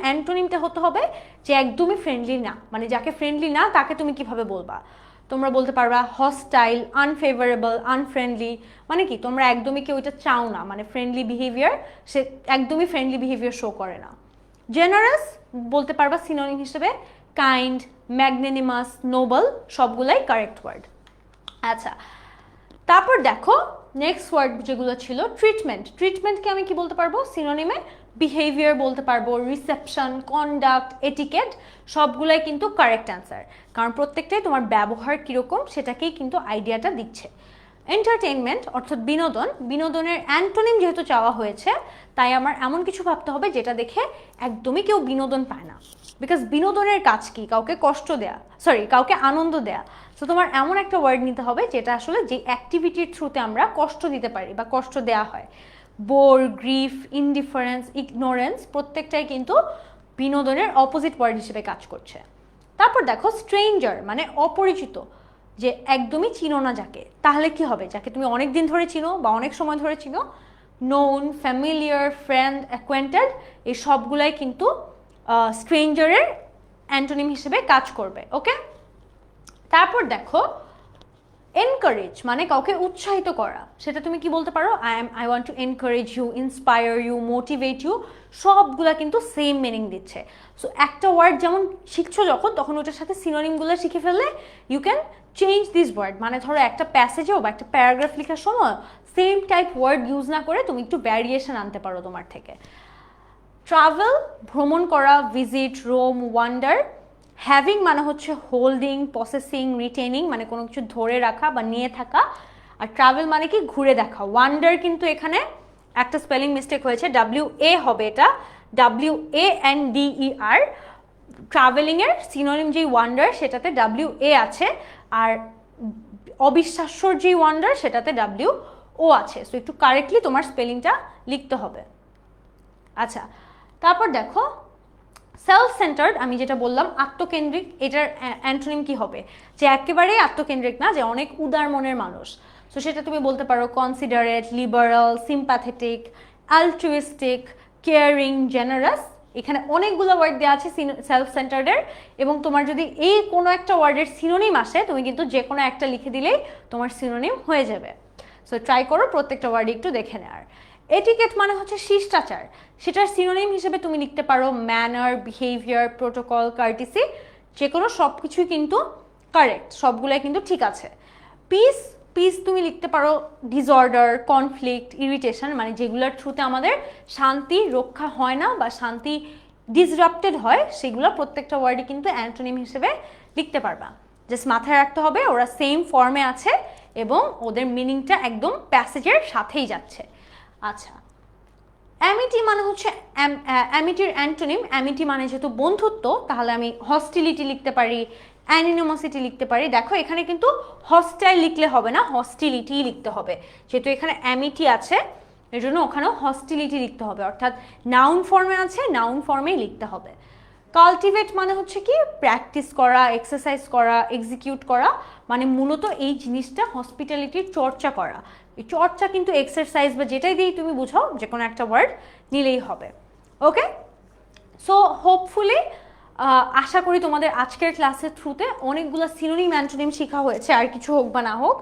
অ্যান্টোনিমটা হতে হবে যে একদমই ফ্রেন্ডলি না, মানে যাকে ফ্রেন্ডলি না তাকে তুমি কিভাবে বলবা? তোমরা বলতে পারবা হস্টাইল, আনফেভারেবল, আনফ্রেন্ডলি, মানে কি তোমরা একদমই কেউ এটা চাও না, মানে ফ্রেন্ডলি বিহেভিয়ার, সে একদমই ফ্রেন্ডলি বিহেভিয়ার শো করে না। জেনারাস বলতে পারবা সিনোনিম হিসেবে কাইন্ড, ম্যাগনেনিমাস, নোবেল, সবগুলাই কারেক্ট ওয়ার্ড। আচ্ছা, তারপর দেখো নেক্সট ওয়ার্ড যেগুলো ছিল ট্রিটমেন্টকে আমি কি বলতে পারবো সিনোনিমে? বিহেভিয়ার বলতে পারবো, রিসেপশন, কন্ডাক্ট, এটিকেট, সবগুলাই কিন্তু কারেক্ট অ্যান্সার, কারণ প্রত্যেকটাই তোমার ব্যবহার কীরকম সেটাকেই কিন্তু আইডিয়াটা দিচ্ছে। এন্টারটেইনমেন্ট অর্থাৎ বিনোদনের অ্যান্টোনিম যেহেতু চাওয়া হয়েছে, তাই আমার এমন কিছু ভাবতে হবে যেটা দেখে একদমই কেউ বিনোদন পায় না, বিকজ বিনোদনের কাজ কি? কাউকে কষ্ট দেয়া, কাউকে আনন্দ দেয়া। তো তোমার এমন একটা ওয়ার্ড নিতে হবে যেটা আসলে যে অ্যাক্টিভিটির থ্রুতে আমরা কষ্ট দিতে পারি বা কষ্ট দেয়া হয়। বোর, গ্রিফ, ইনডিফারেন্স, ইগনোরেন্স, প্রত্যেকটাই কিন্তু বিনোদনের অপোজিট ওয়ার্ড হিসেবে কাজ করছে। তারপর দেখো স্ট্রেঞ্জার মানে অপরিচিত, যে একদমই চিনো না যাকে, তাহলে কি হবে? যাকে তুমি অনেক দিন ধরে চিনো বা অনেক সময় ধরে চিনো। নোন, ফ্যামিলিয়ার, ফ্রেন্ড, অ্যাকোয়েন্টেড, এই সবগুলাই কিন্তু স্ট্রেঞ্জারের অ্যান্টোনিম হিসেবে কাজ করবে। ওকে, তারপর দেখো এনকারেজ মানে কাউকে উৎসাহিত করা, সেটা তুমি কি বলতে পারো? I want to encourage you, inspire you, motivate you, সবগুলা কিন্তু সেম মিনিং দিচ্ছে। সো একটা ওয়ার্ড যেমন শিখছো যখন, তখন ওটার সাথে সিনোনিমগুলো শিখে ফেললে you can change this word. মানে ধরো একটা প্যাসেজেও বা একটা প্যারাগ্রাফ লেখার সময় সেম টাইপ ওয়ার্ড ইউজ না করে তুমি একটু ভ্যারিয়েশন আনতে পারো তোমার থেকে। ট্রাভেল ভ্রমণ করা, ভিজিট, রোম, ওয়ান্ডার। হ্যাভিং মানে হচ্ছে হোল্ডিং, পসেসিং, রিটেনিং, মানে কোনো কিছু ধরে রাখা বা নিয়ে থাকা। আর ট্রাভেল মানে কি ঘুরে দেখা। ওয়ান্ডার কিন্তু এখানে একটা স্পেলিং মিস্টেক হয়েছে, WA হবে এটা, WANDER। ট্রাভেলিংয়ের সিনোনিম যেই ওয়ান্ডার সেটাতে WA আছে, আর অবিশ্বাস্যর যেই ওয়ান্ডার সেটাতে WO আছে। সো একটু কারেক্টলি তোমার স্পেলিংটা লিখতে হবে। আচ্ছা, তারপর দেখো সেলফ সেন্টার্ড, আমি যেটা বললাম আত্মকেন্দ্রিক, এটার অ্যান্টোনিম কি হবে? যে একেবারেই আত্মকেন্দ্রিক না, যে অনেক উদার মনের মানুষ। সো সেটা তুমি বলতে পারো considerate, liberal, sympathetic, altruistic, caring, generous. এখানে অনেকগুলো ওয়ার্ড দেওয়া আছে সেলফ সেন্টার্ডের, এবং তোমার যদি এই কোনো একটা ওয়ার্ডের সিনোনিম আসে, তুমি কিন্তু যে কোনো একটা লিখে দিলেই তোমার সিনোনিম হয়ে যাবে। সো ট্রাই করো প্রত্যেকটা ওয়ার্ড একটু দেখে নেওয়ার। এটিকেট মানে হচ্ছে শিষ্টাচার, সেটার সিনোনিম হিসেবে তুমি লিখতে পারো ম্যানার, বিহেভিয়ার, প্রোটোকল, কার্টিসি, যে কোনো সব কিছুই কিন্তু কারেক্ট, সবগুলাই কিন্তু ঠিক আছে। পিস তুমি লিখতে পারো ডিসঅর্ডার, কনফ্লিক্ট, ইরিটেশন, মানে যেগুলোর থ্রুতে আমাদের শান্তি রক্ষা হয় না বা শান্তি ডিসরাপ্টেড হয়, সেগুলো প্রত্যেকটা ওয়ার্ডই কিন্তু অ্যান্টোনিম হিসেবে লিখতে পারবা। জাস্ট মাথায় রাখতে হবে ওরা সেম ফর্মে আছে এবং ওদের মিনিংটা একদম প্যাসেজের সাথেই যাচ্ছে। আচ্ছা, অ্যামিটি মানে হচ্ছে অ্যামিটির অ্যান্টোনিম। অ্যামিটি মানে যেহেতু বন্ধুত্ব, তাহলে আমি হস্টিলিটি লিখতে পারি, অ্যানিমোসিটি লিখতে পারি। দেখো এখানে কিন্তু হস্টাইল লিখলে হবে না, হস্টিলিটি লিখতে হবে, যেহেতু এখানে অ্যামিটি আছে এর জন্য ওখানেও হস্টিলিটি লিখতে হবে, অর্থাৎ নাউন ফর্মে আছে, নাউন ফর্মেই লিখতে হবে। কাল্টিভেট মানে হচ্ছে কি প্র্যাকটিস করা, এক্সারসাইজ করা, এক্সিকিউট করা, মানে মূলত এই জিনিসটা হসপিটালিটির চর্চা করা। এই চর্চা কিন্তু এক্সারসাইজ বা যেটাই দিয়েই তুমি বুঝাও, যে কোনো একটা ওয়ার্ড নিলেই হবে। ওকে, সো হোপফুলি আশা করি তোমাদের আজকের ক্লাসের থ্রুতে অনেকগুলো সিনোনিম অ্যান্টোনিম শেখা হয়েছে, আর কিছু হোক বা না হোক।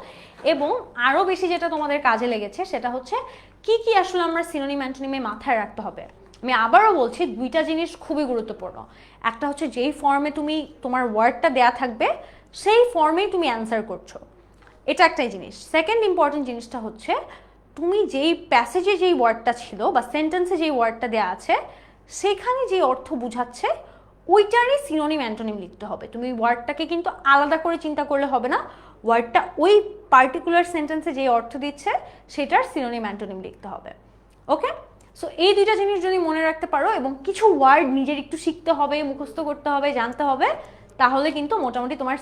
এবং আরও বেশি যেটা তোমাদের কাজে লেগেছে সেটা হচ্ছে কি কি আসলে আমরা সিনোনিম অ্যান্টোনিমে মাথায় রাখতে হবে। আমি আবারও বলছি, দুইটা জিনিস খুবই গুরুত্বপূর্ণ। একটা হচ্ছে যেই ফর্মে তুমি তোমার ওয়ার্ডটা দেয়া থাকবে সেই ফর্মেই তুমি অ্যান্সার করছো, এটা একটাই জিনিস। সেকেন্ড ইম্পর্টেন্ট জিনিসটা হচ্ছে তুমি যেই প্যাসেজে যেই ওয়ার্ডটা ছিল বা সেন্টেন্সে যেই ওয়ার্ডটা দেওয়া আছে সেখানে যে অর্থ বুঝাচ্ছে ওইটারই সিনোনিম অ্যান্টোনিম লিখতে হবে। তুমি ওয়ার্ডটাকে কিন্তু আলাদা করে চিন্তা করলে হবে না, ওয়ার্ডটা ওই পার্টিকুলার সেন্টেন্সে যে অর্থ দিচ্ছে সেটার সিনোনিম অ্যান্টোনিম লিখতে হবে। ওকে, সো এই দুইটা জিনিস যদি মনে রাখতে পারো এবং কিছু ওয়ার্ড নিজের একটু শিখতে হবে, মুখস্থ করতে হবে, জানতে হবে, তাহলে কিন্তু মোটামুটি তোমার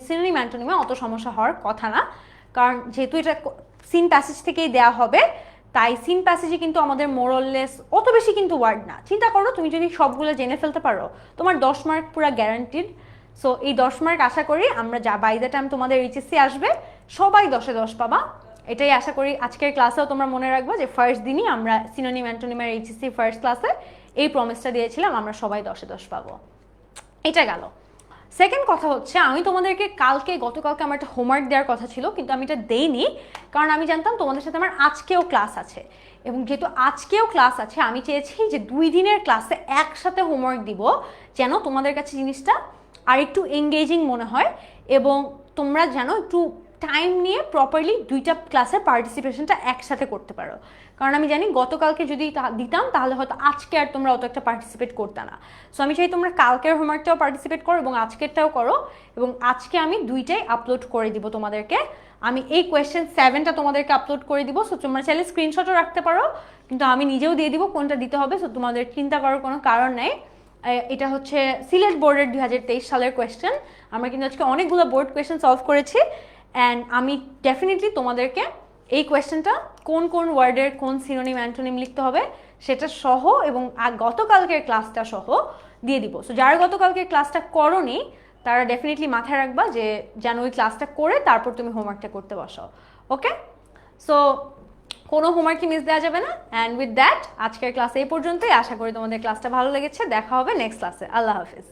সিনোনিম অ্যান্টোনিমে অত সমস্যা হওয়ার কথা না। কারণ যেহেতু এটা সিন প্যাসেজ থেকেই দেওয়া হবে, তাই সিন প্যাসেজে কিন্তু আমাদের মোরললেস অত বেশি কিন্তু ওয়ার্ড না। চিন্তা করো তুমি যদি সবগুলো জেনে ফেলতে পারো তোমার 10 মার্ক পুরো গ্যারান্টিড। সো এই 10 মার্ক আশা করি আমরা যা বাই দ্য টাইম তোমাদের এইচএসসি আসবে সবাই 10-এ 10 পাবা। এটাই আশা করি আজকের ক্লাসেও তোমরা মনে রাখবো যে ফার্স্ট দিনই আমরা সিনোনিম অ্যান্টোনিমের এইচএসসি ফার্স্ট ক্লাসে এই প্রমিসটা দিয়েছিলাম আমরা সবাই 10-এ 10 পাবো। এটা গেল। সেকেন্ড কথা হচ্ছে আমি তোমাদেরকে গতকালকে আমার একটা হোমওয়ার্ক দেওয়ার কথা ছিল, কিন্তু আমি এটা দেইনি কারণ আমি জানতাম তোমাদের সাথে আমার আজকেও ক্লাস আছে। এবং যেহেতু আজকেও ক্লাস আছে আমি চেয়েছি যে 2 দিনের ক্লাসে একসাথে হোমওয়ার্ক দিব, যেন তোমাদের কাছে জিনিসটা আর একটু এঙ্গেজিং মনে হয় এবং তোমরা যেন একটু টাইম নিয়ে প্রপারলি 2টা ক্লাসের পার্টিসিপেশনটা একসাথে করতে পারো। কারণ আমি জানি গতকালকে যদি দিতাম তাহলে হয়তো আজকে আর তোমরা অত একটা পার্টিসিপেট করতে না। সো আমি চাই তোমরা কালকের হোমওয়ার্কটাও পার্টিসিপেট করো এবং আজকেরটাও করো। এবং আজকে আমি 2টাই আপলোড করে দিব তোমাদেরকে। আমি এই কোয়েশ্চেন 7টা তোমাদেরকে আপলোড করে দিব। সো তোমরা চাইলে স্ক্রিনশটও রাখতে পারো, কিন্তু আমি নিজেও দিয়ে দিব কোনটা দিতে হবে। সো তোমাদের চিন্তা করার কোনো কারণ নেই। এটা হচ্ছে সিলেট বোর্ডের 2023 সালের কোয়েশ্চেন। আমরা কিন্তু আজকে অনেকগুলো বোর্ড কোয়েশ্চেন সলভ করেছি অ্যান্ড আমি ডেফিনেটলি তোমাদেরকে এই কোয়েশ্চেনটা কোন কোন ওয়ার্ডের কোন সিনোনিম অ্যান্টোনিম লিখতে হবে সেটা সহ এবং গতকালকের ক্লাসটা সহ দিয়ে দিব। সো যারা গতকালকের ক্লাসটা করোনি তারা ডেফিনেটলি মাথায় রাখবা যে যেন ওই ক্লাসটা করে তারপর তুমি হোমওয়ার্কটা করতে বসো। ওকে, সো কোনো হোমওয়ার্কই মিস দেওয়া যাবে না। অ্যান্ড উইথ দ্যাট আজকের ক্লাস এই পর্যন্তই। আশা করি তোমাদের ক্লাসটা ভালো লেগেছে। দেখা হবে নেক্সট ক্লাসে। আল্লাহ হাফিজ।